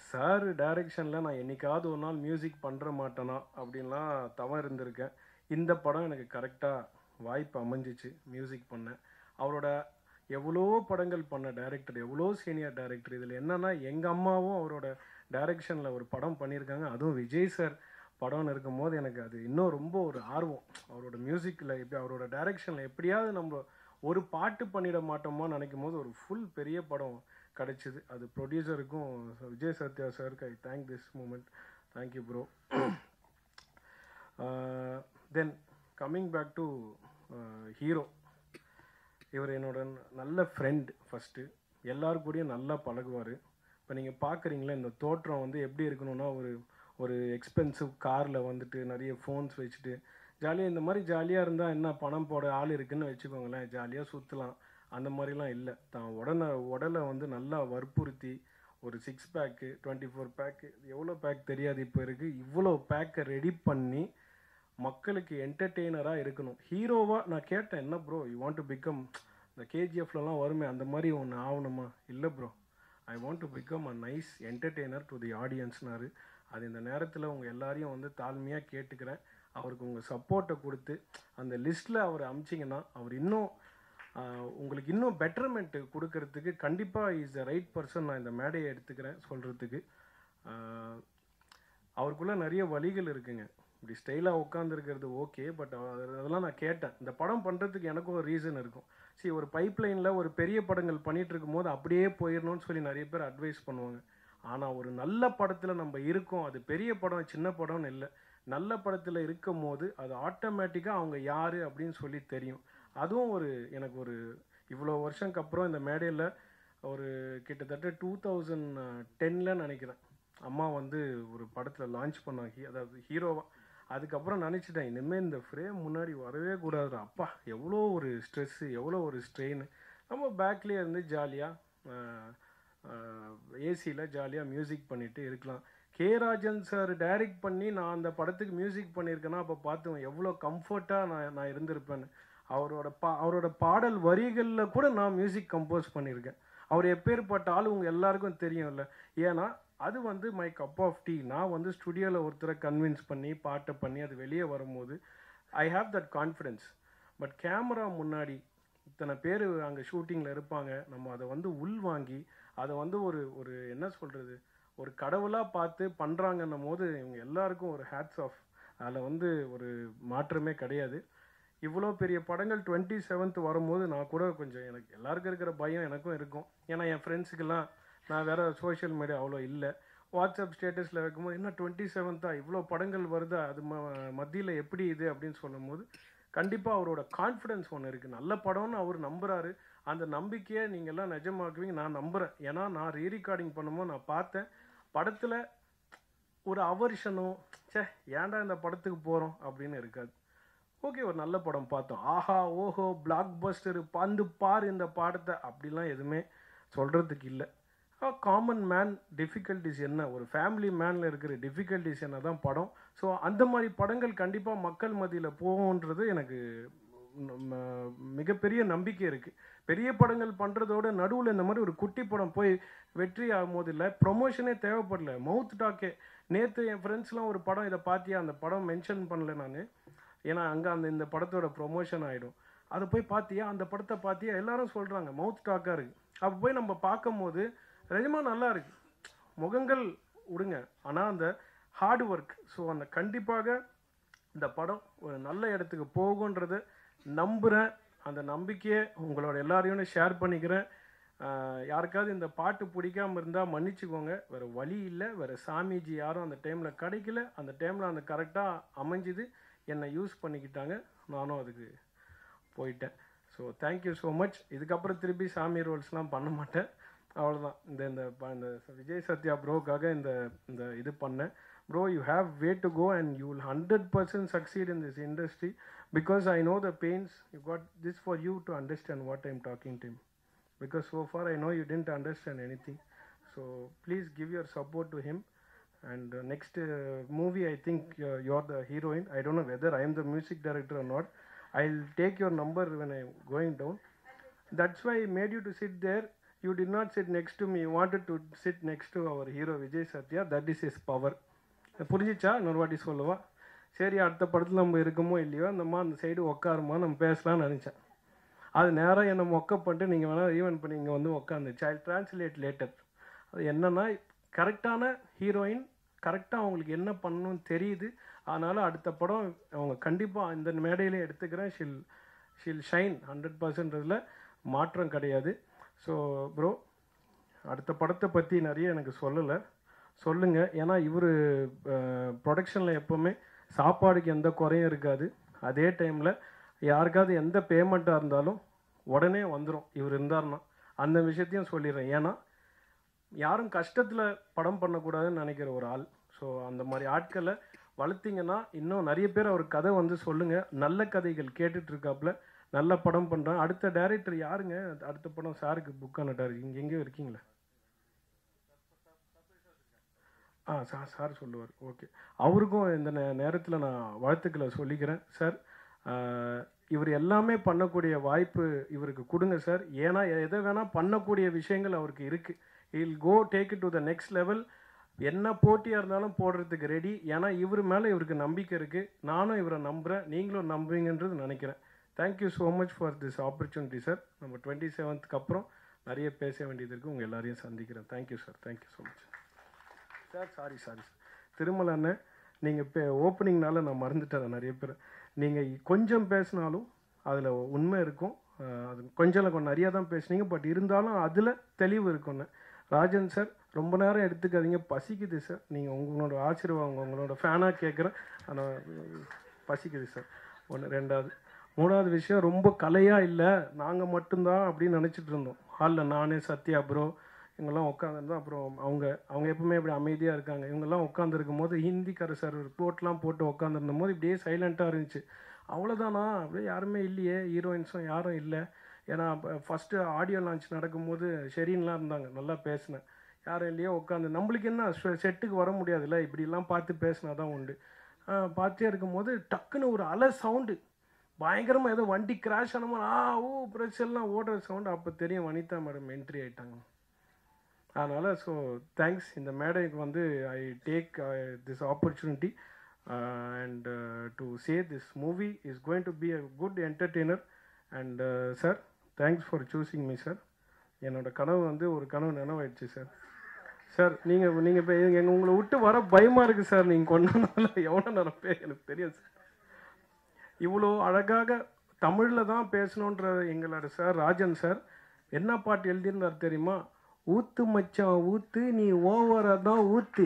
சார் டைரெக்ஷனில் நான் என்றைக்காவது ஒரு நாள் மியூசிக் பண்ணுற மாட்டேனா அப்படின்லாம் தவம் இருந்திருக்கேன். இந்த படம் எனக்கு கரெக்டாக வாய்ப்பு அமைஞ்சிச்சு மியூசிக் பண்ணேன். அவரோட எவ்வளோ படங்கள் பண்ண டைரக்டர், எவ்வளோ சீனியர் டைரக்டர். இதில் என்னென்னா எங்கள் அம்மாவும் அவரோட டைரெக்ஷனில் ஒரு படம் பண்ணியிருக்காங்க, அதுவும் விஜய் சார் படம்னு இருக்கும்போது எனக்கு அது இன்னும் ரொம்ப ஒரு ஆர்வம். அவரோட மியூசிக்கில் எப்படி, அவரோட டைரெக்ஷனில் எப்படியாவது நம்ம ஒரு பாட்டு பண்ணிட மாட்டோமோ நினைக்கும் போது ஒரு ஃபுல் பெரிய படம் கிடச்சிது. அது ப்ரொடியூசருக்கும் விஜய் சத்யா சாருக்கு I thank this moment. Thank you bro. Then coming back to hero, இவர் என்னோட நல்ல ஃப்ரெண்ட். ஃபஸ்ட்டு எல்லாரு கூடயும் நல்லா பழகுவார். இப்போ நீங்கள் பார்க்குறீங்களா, இந்த தோற்றம் வந்து எப்படி இருக்கணும்னா, ஒரு எக்ஸ்பென்சிவ் காரில் வந்துட்டு நிறைய ஃபோன்ஸ் வச்சுட்டு ஜாலியாக, இந்த மாதிரி ஜாலியாக இருந்தால் என்ன, பணம் போட ஆள் இருக்குதுன்னு வச்சுக்கோங்களேன், ஜாலியாக சுற்றலாம். அந்த மாதிரிலாம் இல்லை. தான் உடலை வந்து நல்லா வற்புறுத்தி ஒரு 6 பேக்கு 24 பேக்கு எவ்வளோ பேக் தெரியாது இப்போ இருக்குது, இவ்வளோ பேக்கை ரெடி பண்ணி மக்களுக்கு என்டர்டெய்னராக இருக்கணும். ஹீரோவாக நான் கேட்டேன், என்ன bro you want to become, இந்த கேஜிஎஃப்லலாம் வருமே அந்த மாதிரி ஒன்று ஆகணுமா? இல்லை bro, I want to become a nice entertainer to the ஆடியன்ஸ்னாரு. அது இந்த நேரத்தில் உங்கள் எல்லாரையும் வந்து தாழ்மையாக கேட்டுக்கிறேன், அவருக்கு உங்கள் சப்போர்ட்டை கொடுத்து அந்த லிஸ்ட்டில் அவர் அமிச்சிங்கன்னா அவர் இன்னும் உங்களுக்கு இன்னும் பெட்டர்மெண்ட்டு கொடுக்கறதுக்கு கண்டிப்பாக இஸ் த ரைட் பர்சன். நான் இந்த மேடையை எடுத்துக்கிறேன் சொல்கிறதுக்கு. அவருக்குள்ளே நிறைய வழிகள் இருக்குங்க. இப்படி ஸ்டைலாக உட்காந்துருக்கிறது ஓகே, பட் அதெல்லாம் நான் கேட்டேன். இந்த படம் பண்ணுறதுக்கு எனக்கும் ஒரு ரீசன் இருக்கும். சரி, ஒரு பைப்லைனில் ஒரு பெரிய படங்கள் பண்ணிகிட்டு இருக்கும்போது அப்படியே போயிடணும்னு சொல்லி நிறைய பேர் அட்வைஸ் பண்ணுவாங்க. ஆனால் ஒரு நல்ல படத்தில் நம்ம இருக்கோம், அது பெரிய படம் சின்ன படம்னு இல்லை, நல்ல படத்தில் இருக்கும் போது அது ஆட்டோமேட்டிக்காக அவங்க யார் அப்படின்னு சொல்லி தெரியும். அதுவும் எனக்கு ஒரு இவ்வளோ வருஷத்துக்கு அப்புறம் இந்த மேடையில் ஒரு கிட்டத்தட்ட 2010 நினைக்கிறேன் அம்மா வந்து ஒரு படத்தில் லான்ச் பண்ணாங்க, அதாவது ஹீரோவாக. அதுக்கப்புறம் நினச்சிட்டேன், இனிமேல் இந்த ஃப்ரேம் முன்னாடி வரவே கூடாது. அப்பா எவ்வளோ ஒரு ஸ்ட்ரெஸ்ஸு, எவ்வளோ ஒரு ஸ்ட்ரெயின். நம்ம பேக்லேயே இருந்து ஜாலியாக ஏசியில் ஜாலியாக மியூசிக் பண்ணிவிட்டு இருக்கலாம். கே ராஜன் சார் டைரக்ட் பண்ணி நான் அந்த படத்துக்கு மியூசிக் பண்ணியிருக்கேன்னா அப்போ பார்த்துவேன் எவ்வளோ கம்ஃபர்ட்டாக நான் இருந்திருப்பேன்னு. அவரோட பாடல் வரிகளில் கூட நான் மியூசிக் கம்போஸ் பண்ணியிருக்கேன். அவர் எப்பேற்பட்ட ஆள் உங்கள் எல்லாருக்கும் தெரியும்ல. ஏன்னா அது வந்து மை கப் ஆஃப் டீ. நான் வந்து ஸ்டுடியோவில் ஒருத்தரை கன்வின்ஸ் பண்ணி பாட்டை பண்ணி அது வெளியே வரும்போது I have that confidence. But camera முன்னாடி இத்தனை பேர் அங்கே ஷூட்டிங்கில் இருப்பாங்க, நம்ம அதை வந்து உள்வாங்கி அதை வந்து ஒரு என்ன சொல்கிறது, ஒரு கடவுளாக பார்த்து பண்ணுறாங்கன்னும் போது இவங்க எல்லாருக்கும் ஒரு ஹேட்ஸ் ஆஃப். அதில் வந்து ஒரு மாற்றமே கிடையாது. இவ்வளோ பெரிய படங்கள் 27th வரும்போது நான் கூட கொஞ்சம், எனக்கு எல்லாருக்கும் இருக்கிற பயம் எனக்கும் இருக்கும். ஏன்னா என் ஃப்ரெண்ட்ஸுக்கெல்லாம் நான் வேறு சோஷியல் மீடியா அவ்வளோ இல்லை, வாட்ஸ்அப் ஸ்டேட்டஸில் வைக்கும்போது என்ன 27th இவ்வளோ படங்கள் வருதா, அது மத்தியில் எப்படி இது அப்படின்னு சொல்லும்போது கண்டிப்பாக அவரோட கான்ஃபிடென்ஸ் ஒன்று இருக்குது. நல்ல படம்னு அவர் நம்புகிறாரு. அந்த நம்பிக்கையை நீங்கள்லாம் நிஜமாக்குவீங்க நான் நம்புகிறேன். ஏன்னா நான் ரீரெக்கார்டிங் பண்ணும்போது நான் பார்த்தேன், படத்தில் ஒரு அவர்ஷனோ ஏன்டா இந்த படத்துக்கு போகிறோம் அப்படின்னு இருக்காது. ஓகே, ஒரு நல்ல படம் பார்த்தோம், ஆஹா ஓஹோ பிளாக் பஸ்டர் பந்து பார் இந்த பாடத்தை, அப்படிலாம் எதுவுமே சொல்கிறதுக்கு இல்லை. காமன் மேன் டிஃபிகல்ட்டிஸ் என்ன, ஒரு ஃபேமிலி மேனில் இருக்கிற டிஃபிகல்ட்டிஸ் என்ன தான் படம். ஸோ அந்த மாதிரி படங்கள் கண்டிப்பாக மக்கள் மத்தியில் போகும்ன்றது எனக்கு மிகப்பெரிய நம்பிக்கை இருக்குது. பெரிய படங்கள் பண்ணுறதோட நடுவில் இந்த மாதிரி ஒரு குட்டி படம் போய் வெற்றி ஆகும்போது இல்லை, ப்ரொமோஷனே தேவைப்படல, மவுத் டாக்கே. நேற்று என் ஃப்ரெண்ட்ஸ்லாம் ஒரு படம் இதை பார்த்தியா, அந்த படம் மென்ஷன் பண்ணல நான், ஏன்னா அங்கே இந்த படத்தோட ப்ரொமோஷன் ஆகிடும். அதை போய் பார்த்தியா, அந்த படத்தை பார்த்தியா, எல்லாரும் சொல்கிறாங்க மவுத் டாக்காக இருக்குது. அப்போ போய் நம்ம பார்க்கும்போது நிஜமாக நல்லா இருக்குது. முகங்கள் விடுங்க, ஆனால் அந்த ஹார்ட் ஒர்க். ஸோ அந்த கண்டிப்பாக இந்த படம் ஒரு நல்ல இடத்துக்கு போகுன்றதை நம்புகிறேன். அந்த நம்பிக்கையை உங்களோட எல்லாரையும் ஷேர் பண்ணிக்கிறேன். யாருக்காவது இந்த பாட்டு பிடிக்காமல் இருந்தால் மன்னிச்சுக்கோங்க, வேறு வழி இல்லை, வேறு சாமிஜி யாரும் அந்த டைமில் கிடைக்கல, அந்த டைமில் அந்த கரெக்டாக அமைஞ்சுது. என்னை யூஸ் பண்ணிக்கிட்டாங்க, நானும் அதுக்கு போயிட்டேன். So thank you so much. இதுக்கப்புறம் திருப்பி சாமி ரோல்ஸ்லாம் பண்ண மாட்டேன், அவ்வளோதான். இந்த விஜய் சத்யா ப்ரோக்காக இந்த இது பண்ணேன். Bro, you have way to go and you will 100% succeed in this industry because I know the pains. You got this for you to understand what I'm talking to him, because so far I know you didn't understand anything. So please give your support to him. And next movie, I think you're the heroine. I don't know whether I am the music director or not. I'll take your number when I'm going down. That's why I made you to sit there. You did not sit next to me. You wanted to sit next to our hero Vijay Satya. That is his power. புரிஞ்சிச்சா? இன்னொரு வாட்டி சொல்லவா? சரி, அடுத்த படத்தில் நம்ம இருக்கமோ இல்லையோ, அந்தம்மா அந்த சைடு உட்காருமா, நம்ம பேசலாம்னு நினச்சேன். அது நேராக என்னை மொக்க பண்ணிட்டு நீங்கள் வேணால் ஈவென்ட் பண்ணி இங்கே வந்து உட்காந்துச்சு. ஐ டிரான்ஸ்லேட் லேட்டர். அது என்னென்னா, கரெக்டான ஹீரோயின், கரெக்டாக அவங்களுக்கு என்ன பண்ணணும்னு தெரியுது. அதனால் அடுத்த படம் அவங்க கண்டிப்பாக இந்த மேடையிலே எடுத்துக்கிறேன். Shall shine 100%. மாற்றம் கிடையாது. ஸோ ப்ரோ, அடுத்த படத்தை பற்றி நிறைய எனக்கு சொல்லுங்கள். ஏன்னா இவர் ப்ரொடக்ஷனில் எப்போவுமே சாப்பாடுக்கு எந்த குறையும் இருக்காது. அதே டைமில் யாருக்காவது எந்த பேமெண்ட்டாக இருந்தாலும் உடனே வந்துடும் இவர் இருந்தார்னா. அந்த விஷயத்தையும் சொல்லிடுறேன். ஏன்னா யாரும் கஷ்டத்தில் படம் பண்ணக்கூடாதுன்னு நினைக்கிற ஒரு ஆள். ஸோ அந்த மாதிரி ஆட்களை வளர்த்திங்கன்னா இன்னும் நிறைய பேர் அவர் கதை வந்து சொல்லுங்கள். நல்ல கதைகள் கேட்டுட்ருக்காப்புல, நல்ல படம் பண்ணுறான். அடுத்த டைரக்டர் யாருங்க? அடுத்த படம் சாருக்கு புக் ஆனட்டார். இங்கே எங்கேயோ இருக்கீங்களா? சார் சொல்லுவார். ஓகே, அவருக்கும் இந்த நேரத்தில் நான் வாழ்த்துக்களை சொல்லிக்கிறேன். சார், இவர் எல்லாமே பண்ணக்கூடிய வாய்ப்பு இவருக்கு கொடுங்க சார். ஏன்னா எதை வேணால் பண்ணக்கூடிய விஷயங்கள் அவருக்கு இருக்குது. I'll go take it to the next level. என்ன போட்டியாக இருந்தாலும் போடுறதுக்கு ரெடி. ஏன்னா இவர் மேலே இவருக்கு நம்பிக்கை இருக்குது. நானும் இவரை நம்புகிறேன், நீங்களும் நம்புவீங்கன்றது நினைக்கிறேன். Thank you so much for this opportunity sir. நம்ம 27th அப்புறம் நிறைய பேச வேண்டியது இருக்குது. உங்கள் எல்லாரையும் சந்திக்கிறேன். Thank you sir. Thank you so much sir. Sorry sir. Thirumalai அண்ணன், நீங்கள் இப்போ ஓப்பனிங்னால நான் மறந்துட்டேன் நிறைய பேர். நீங்கள் கொஞ்சம் பேசினாலும் அதில் உண்மை இருக்கும். அது கொஞ்சம் நிறையா தான் பேசுனீங்க, பட் இருந்தாலும் அதில் தெளிவு இருக்குன்னு. ராஜன் சார், ரொம்ப நேரம் எடுத்துக்காதீங்க, பசிக்குது சார். நீங்கள் உங்களோட ஆசீர்வாதம், உங்களோட ஃபேனாக கேட்குறேன். ஆனால் பசிக்குது சார். ஒன்று. மூணாவது விஷயம், ரொம்ப கலையாக இல்லை, நாங்கள் மட்டும்தான் அப்படின்னு நினச்சிட்டு இருந்தோம். ஹாலில் நானே, சத்யா ப்ரோ, இவங்கெல்லாம் உட்காந்துருந்தோம். அப்புறம் அவங்க எப்பவுமே இப்படி அமைதியாக இருக்காங்க. இவங்கெல்லாம் உட்காந்துருக்கும் போது ஹிந்திக்கார சார் கோட்லாம் போட்டு உட்காந்துருந்தும் போது இப்படியே சைலண்ட்டாக இருந்துச்சு. அவ்வளோதானா? அப்படியே யாருமே இல்லையே, ஹீரோயின்ஸும் யாரும் இல்லை. ஏன்னா ஃபஸ்ட்டு ஆடியோ லான்ச் நடக்கும்போது ஷெரீன்லாம் இருந்தாங்க, நல்லா பேசினேன். யாரும் இல்லையோ உட்காந்து. நம்மளுக்கு என்ன செட்டுக்கு வர முடியாதுல்ல, இப்படிலாம் பார்த்து பேசினா தான் உண்டு. பார்த்தே இருக்கும்போது டக்குன்னு ஒரு அலை சவுண்டு, பயங்கரமாக ஏதோ வண்டி கிராஷ் ஆன மாதிரி பிரச்சனைலாம் ஓடுற சவுண்டு. அப்போ தெரியும் வனிதா மேடம் என்ட்ரி ஆகிட்டாங்க. அதனால் ஸோ தேங்க்ஸ். இந்த மேடைக்கு வந்து I take this opportunity and to say this movie is going to be a good entertainer. And sir, thanks for choosing me sir. என்னோடய கனவு வந்து ஒரு கனவு நினைவாயிடுச்சு சார். சார், நீங்கள் இப்போ உங்களை விட்டு வர பயமாக இருக்குது சார். நீங்கள் கொண்டனால எவ்வளோ நேரம் எனக்கு தெரியும் சார். இவ்வளோ அழகாக தமிழில் தான் பேசணுன்ற எங்களோட சார் ராஜன் சார் என்ன பாட்டு எழுதியிருந்தார் தெரியுமா? ஊத்து மச்சான் ஊத்து, நீ ஓவராக தான் ஊத்து,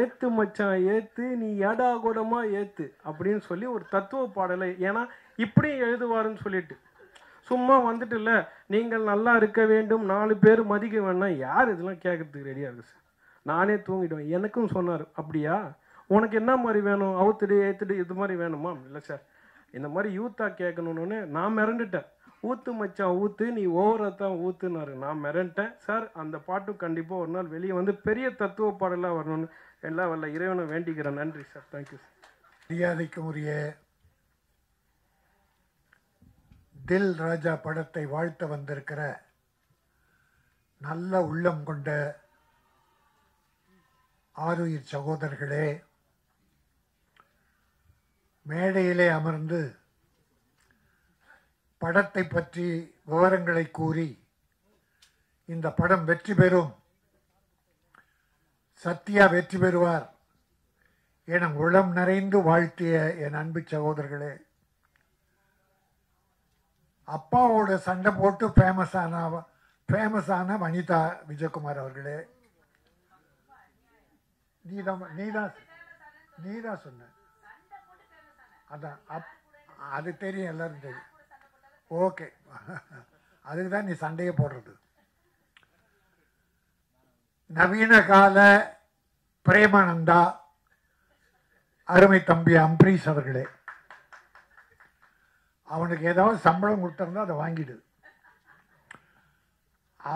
ஏத்து மச்சான் ஏத்து, நீ ஏடா கூடமா ஏத்து அப்படின்னு சொல்லி ஒரு தத்துவ பாடலை. ஏன்னா இப்படியும் எழுதுவாருன்னு சொல்லிட்டு சும்மா வந்துட்டு இல்லை, நீங்கள் நல்லா இருக்க வேண்டும், 4 பேர் மதிக்க வேணாம். யார் இதெல்லாம் கேட்கறதுக்கு ரெடியாக இருக்குது சார்? நானே தூங்கிடுவேன். எனக்கும் சொன்னார், அப்படியா உனக்கு என்ன மாதிரி வேணும், அவுத்துடு ஏற்றுடு இது மாதிரி வேணுமா? இல்லை சார், இந்த மாதிரி யூத்தாக கேட்கணுன்னு நான் மிரண்டுட்டேன். ஊத்து மச்சான் ஊத்து, நீ ஓவராக தான் ஊத்துனாரு. நான் மிரண்டேன் சார். அந்த பாட்டு கண்டிப்பாக ஒரு நாள் வெளியே வந்து பெரிய தத்துவ பாடலாக வரணும்னு எல்லாம் வல்ல இறைவனை வேண்டிக்கிறேன். நன்றி சார். Thank you sir. மரியாதைக்கும் உரிய தில் ராஜா படத்தை வாழ்த்த வந்திருக்கிற நல்ல உள்ளம் கொண்ட ஆருயிர் சகோதரர்களே, மேடையிலே அமர்ந்து படத்தை பற்றி விவரங்களை கூறி இந்த படம் வெற்றி பெறும், சத்யா வெற்றி பெறுவார் என உளம் நிறைந்து வாழ்த்திய என் அன்பு சகோதரர்களே, அப்பாவோட சண்டை போட்டு ஃபேமஸான வனிதா விஜயகுமார் அவர்களே, நீதான் சொன்ன. அதான் அது தெரியும், எல்லாரும் தெரியும். ஓகே, அதுக்கு தான் நீ சண்டையை போடுறது. நவீன கால பிரேமானந்தா, அருமை தம்பி அம்பரீஷ் அவர்களே, அவனுக்கு ஏதாவது சம்பளம் கொடுத்திருந்தா அதை வாங்கிடு.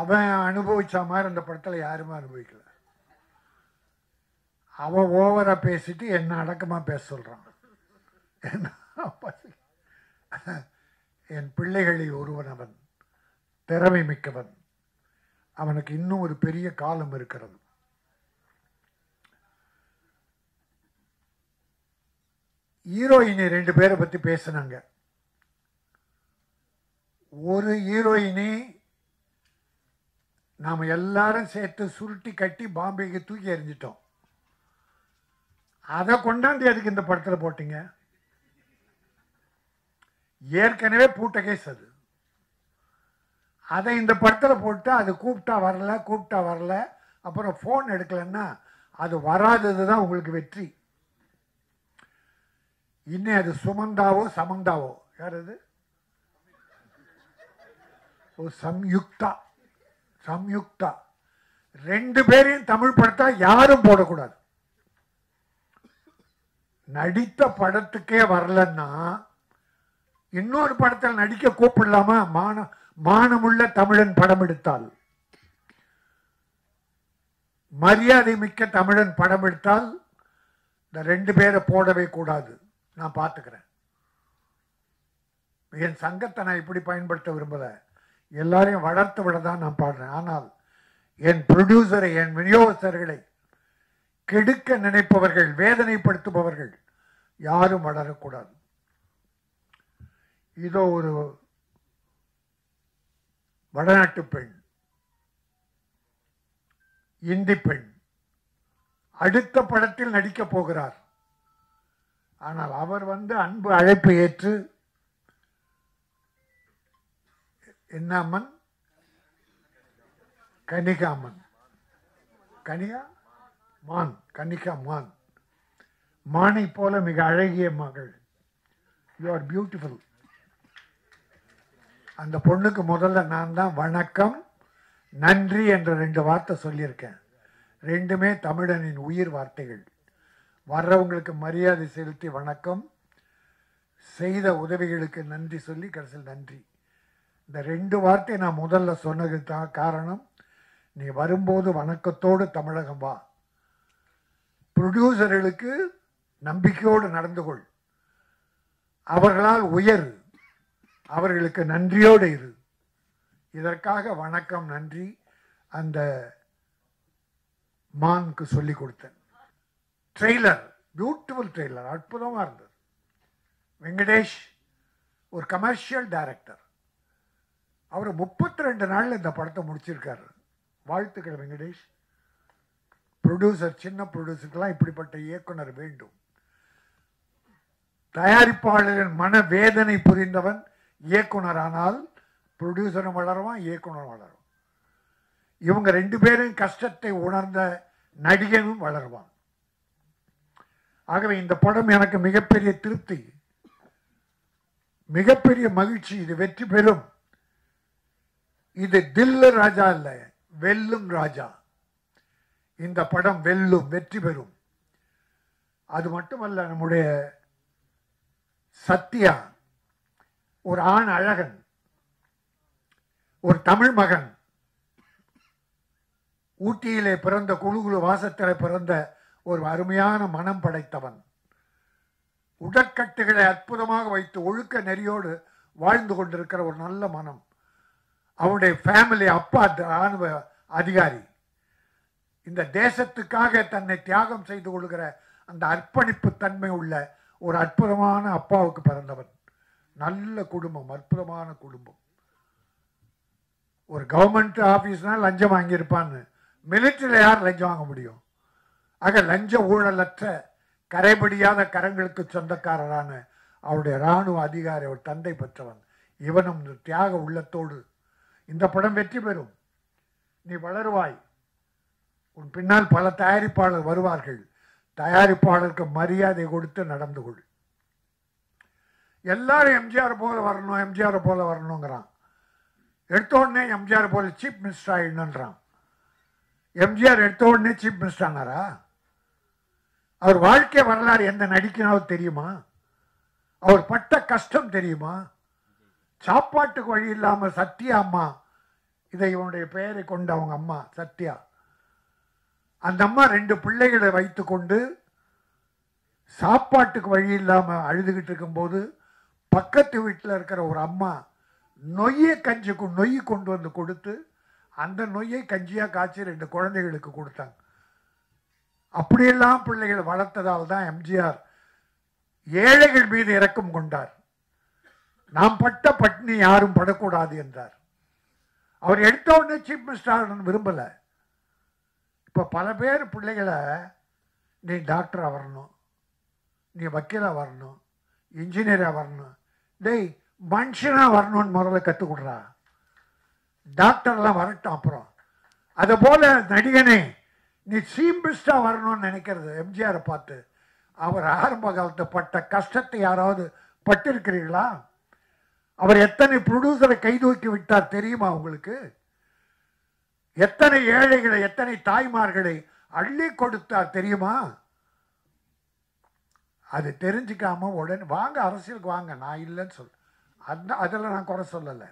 அவன் அனுபவிச்ச மாதிரி அந்த படத்தில் யாருமே அனுபவிக்கல. அவன் ஓவரா பேசிட்டு என்ன அடக்கமா பேச சொல்றான். என் பிள்ளைகளில் ஒருவன் அவன், திறமை மிக்கவன். அவனுக்கு இன்னும் ஒரு பெரிய காலம் இருக்கிறது. ஹீரோயினி 2 பேரை பத்தி பேசினாங்க. ஒரு ஹீரோயினி நாம் எல்லாரும் சேர்த்து சுருட்டி கட்டி பாம்பேக்கு தூக்கி எறிஞ்சிட்டோம். அதை கொண்டாந்து அதுக்கு இந்த படத்தில் போட்டீங்க. ஏற்கனவே பூட்ட கேஸ் அது. அதை இந்த படத்தில் போட்டு அது கூப்பிட்டா வரல, அப்புறம் ஃபோன் எடுக்கலன்னா அது வராதது தான் உங்களுக்கு வெற்றி. இன்னும் அது சுமந்தாவோ சமந்தாவோ, யார் அது? சம்யுக்தா. 2 பேரையும் தமிழ் படத்தா யாரும் போடக்கூடாது. நடித்த படத்துக்கே வரலன்னா இன்னொரு படத்தில் நடிக்க கூப்பிடலாமா? மானமுள்ள தமிழன் படம் எடுத்தால், மரியாதை மிக்க தமிழன் படம் எடுத்தால் இந்த 2 பேரை போடவே கூடாது. நான் பார்த்துக்கிறேன். என் சங்கத்தை நான் இப்படி பயன்படுத்த விரும்பல. எல்லாரையும் வளர்த்து விட தான் நான் பாடுறேன். ஆனால் என் ப்ரொடியூசரை, என் விநியோகஸ்தர்களை கெடுக்க நினைப்பவர்கள், வேதனைப்படுத்துபவர்கள் யாரும் வளரக்கூடாது. இதோ ஒரு வடநாட்டு பெண், இந்தி பெண் அடுத்த படத்தில் நடிக்கப் போகிறார். ஆனால் அவர் அன்பு அழைப்பு ஏற்று, என்ன அம்மன்? கனிகாமன். கனிகா மான். மானை போல மிக அழகிய மகள். You are beautiful. அந்த பொண்ணுக்கு முதல்ல நான் தான் வணக்கம், நன்றி என்ற 2 வார்த்தை சொல்லியிருக்கேன். 2மே தமிழனின் உயிர் வார்த்தைகள். வர்றவங்களுக்கு மரியாதை செலுத்தி வணக்கம், செய்த உதவிகளுக்கு நன்றி சொல்லி கடைசியில் நன்றி. இந்த 2 வார்த்தை நான் முதல்ல சொன்னதுக்கு தான் காரணம். நீ வரும்போது வணக்கத்தோடு தமிழகம் வா. ப்ரொடியூசர்களுக்கு நம்பிக்கையோடு நடந்து கொள். அவர்களால் உயர், அவர்களுக்கு நன்றியோடு இரு. இதற்காக வணக்கம், நன்றி அந்த மானுக்கு சொல்லி கொடுத்தேன். ட்ரெய்லர், பியூட்டிஃபுல் ட்ரெய்லர், அற்புதமாக இருந்தது. வெங்கடேஷ் ஒரு கமர்ஷியல் டைரக்டர். அவர் 32 நாளில் இந்த படத்தை முடிச்சிருக்காரு. வாழ்த்துக்கள் வெங்கடேஷ். ப்ரொடியூசர், சின்ன ப்ரொடியூசருக்கெல்லாம் இப்படிப்பட்ட இயக்குனர் வேண்டும். தயாரிப்பாளரின் மனவேதனை புரிந்தவன் இயக்குனர். ப்ரொடியூசரும் வளருவான், இயக்குனரும் வளரும். இவங்க 2 பேரும் கஷ்டத்தை உணர்ந்த நடிகனும் வளருவான். ஆகவே இந்த படம் எனக்கு மிகப்பெரிய திருப்தி, மிகப்பெரிய மகிழ்ச்சி. இது வெற்றி பெறும். இது தில்லு ராஜா இல்ல, வெல்லும் ராஜா. இந்த படம் வெல்லும், வெற்றி பெறும். அது மட்டுமல்ல, நம்முடைய சத்யா ஒரு ஆண் அழகன், ஒரு தமிழ் மகன், ஊட்டியிலே பிறந்த, குழுகுழு வாசத்தில் பிறந்த ஒரு அருமையான மனம் படைத்தவன். உடற்கட்டுகளை அற்புதமாக வைத்து ஒழுக்க நெறியோடு வாழ்ந்து கொண்டிருக்கிற ஒரு நல்ல மனம். அவனுடைய ஃபேமிலி, அப்பா ராணுவ அதிகாரி. இந்த தேசத்துக்காக தன்னை தியாகம் செய்து கொள்கிற அந்த அர்ப்பணிப்பு தன்மை உள்ள ஒரு அற்புதமான அப்பாவுக்கு பிறந்தவன். நல்ல குடும்பம், அற்புதமான குடும்பம். ஒரு கவர்மெண்ட் ஆஃபீஸ்னா லஞ்சம் வாங்கியிருப்பான்னு, மிலிட்டரியில் யார் லஞ்சம் வாங்க முடியும்? ஆக லஞ்ச ஊழலற்ற கரைபடியாத கரங்களுக்கு சொந்தக்காரரான அவருடைய இராணுவ அதிகாரி, அவர் தந்தை பெற்றவன். இவனும் தியாக உள்ளத்தோடு இந்த படம் வெற்றி பெறும். நீ வளருவாய். உன் பின்னால் பல தயாரிப்பாளர் வருவார்கள். தயாரிப்பாளருக்கு மரியாதை கொடுத்து நடந்து கொள். எல்லாரும் எம்ஜிஆர் போல வரணும், எம்ஜிஆர் போல வரணுங்கிறான். எடுத்த உடனே எம்ஜிஆர் போல சீஃப் மினிஸ்டர் ஆயிடணுன்றான். எம்ஜிஆர் எடுத்த உடனே சீஃப் மினிஸ்டர் ஆனாரா? அவர் வாழ்க்கை வரலாறு எந்த நடிக்கனாலும் தெரியுமா? அவர் பட்ட கஷ்டம் தெரியுமா? சாப்பாட்டுக்கு வழி இல்லாமல் சத்யா அம்மா, இதை இவனுடைய பெயரை கொண்டு அவங்க அம்மா சத்யா, அந்த அம்மா 2 பிள்ளைகளை வைத்து கொண்டு சாப்பாட்டுக்கு வழி இல்லாமல் அழுதுகிட்டு இருக்கும்போது பக்கத்து வீட்டில் இருக்கிற ஒரு அம்மா நொய்யை நொய் கொண்டு வந்து கொடுத்து அந்த நொய்யை கஞ்சியாக காய்ச்சி 2 குழந்தைகளுக்கு கொடுத்தாங்க. அப்படியெல்லாம் பிள்ளைகளை வளர்த்ததால் தான் எம்ஜிஆர் ஏழைகள் மீது இரக்கம் கொண்டார். நாம் பட்ட பட்டினி யாரும் படக்கூடாது என்றார். அவர் எடுத்த உடனே சீஃப் மினிஸ்டர் விரும்பலை. இப்போ பல பேர் பிள்ளைகளை நீ டாக்டராக வரணும், நீ வக்கீலாக வரணும், இன்ஜினியராக வரணும், டேய் மனுஷனாக வரணும்னு முதல்ல கற்றுக் கொடுறா. டாக்டர்லாம் வரட்டும் அப்புறம். அதை போல நடிகனே நீ சீஃப் மினிஸ்டராக வரணும்னு நினைக்கிறது எம்ஜிஆரை பார்த்து. அவர் ஆரம்ப காலத்தை பட்ட கஷ்டத்தை யாராவது பட்டிருக்கிறீர்களா? அவர் எத்தனை ப்ரொடியூசரை கைதூக்கி விட்டார் தெரியுமா உங்களுக்கு? எத்தனை ஏழைகளை, எத்தனை தாய்மார்களை அள்ளி கொடுத்தார் தெரியுமா? அது தெரிஞ்சுக்காம உடனே வாங்க அரசியலுக்கு வாங்க, நான் இல்லைன்னு சொல்ல, அதில் நான் குறை சொல்லலை,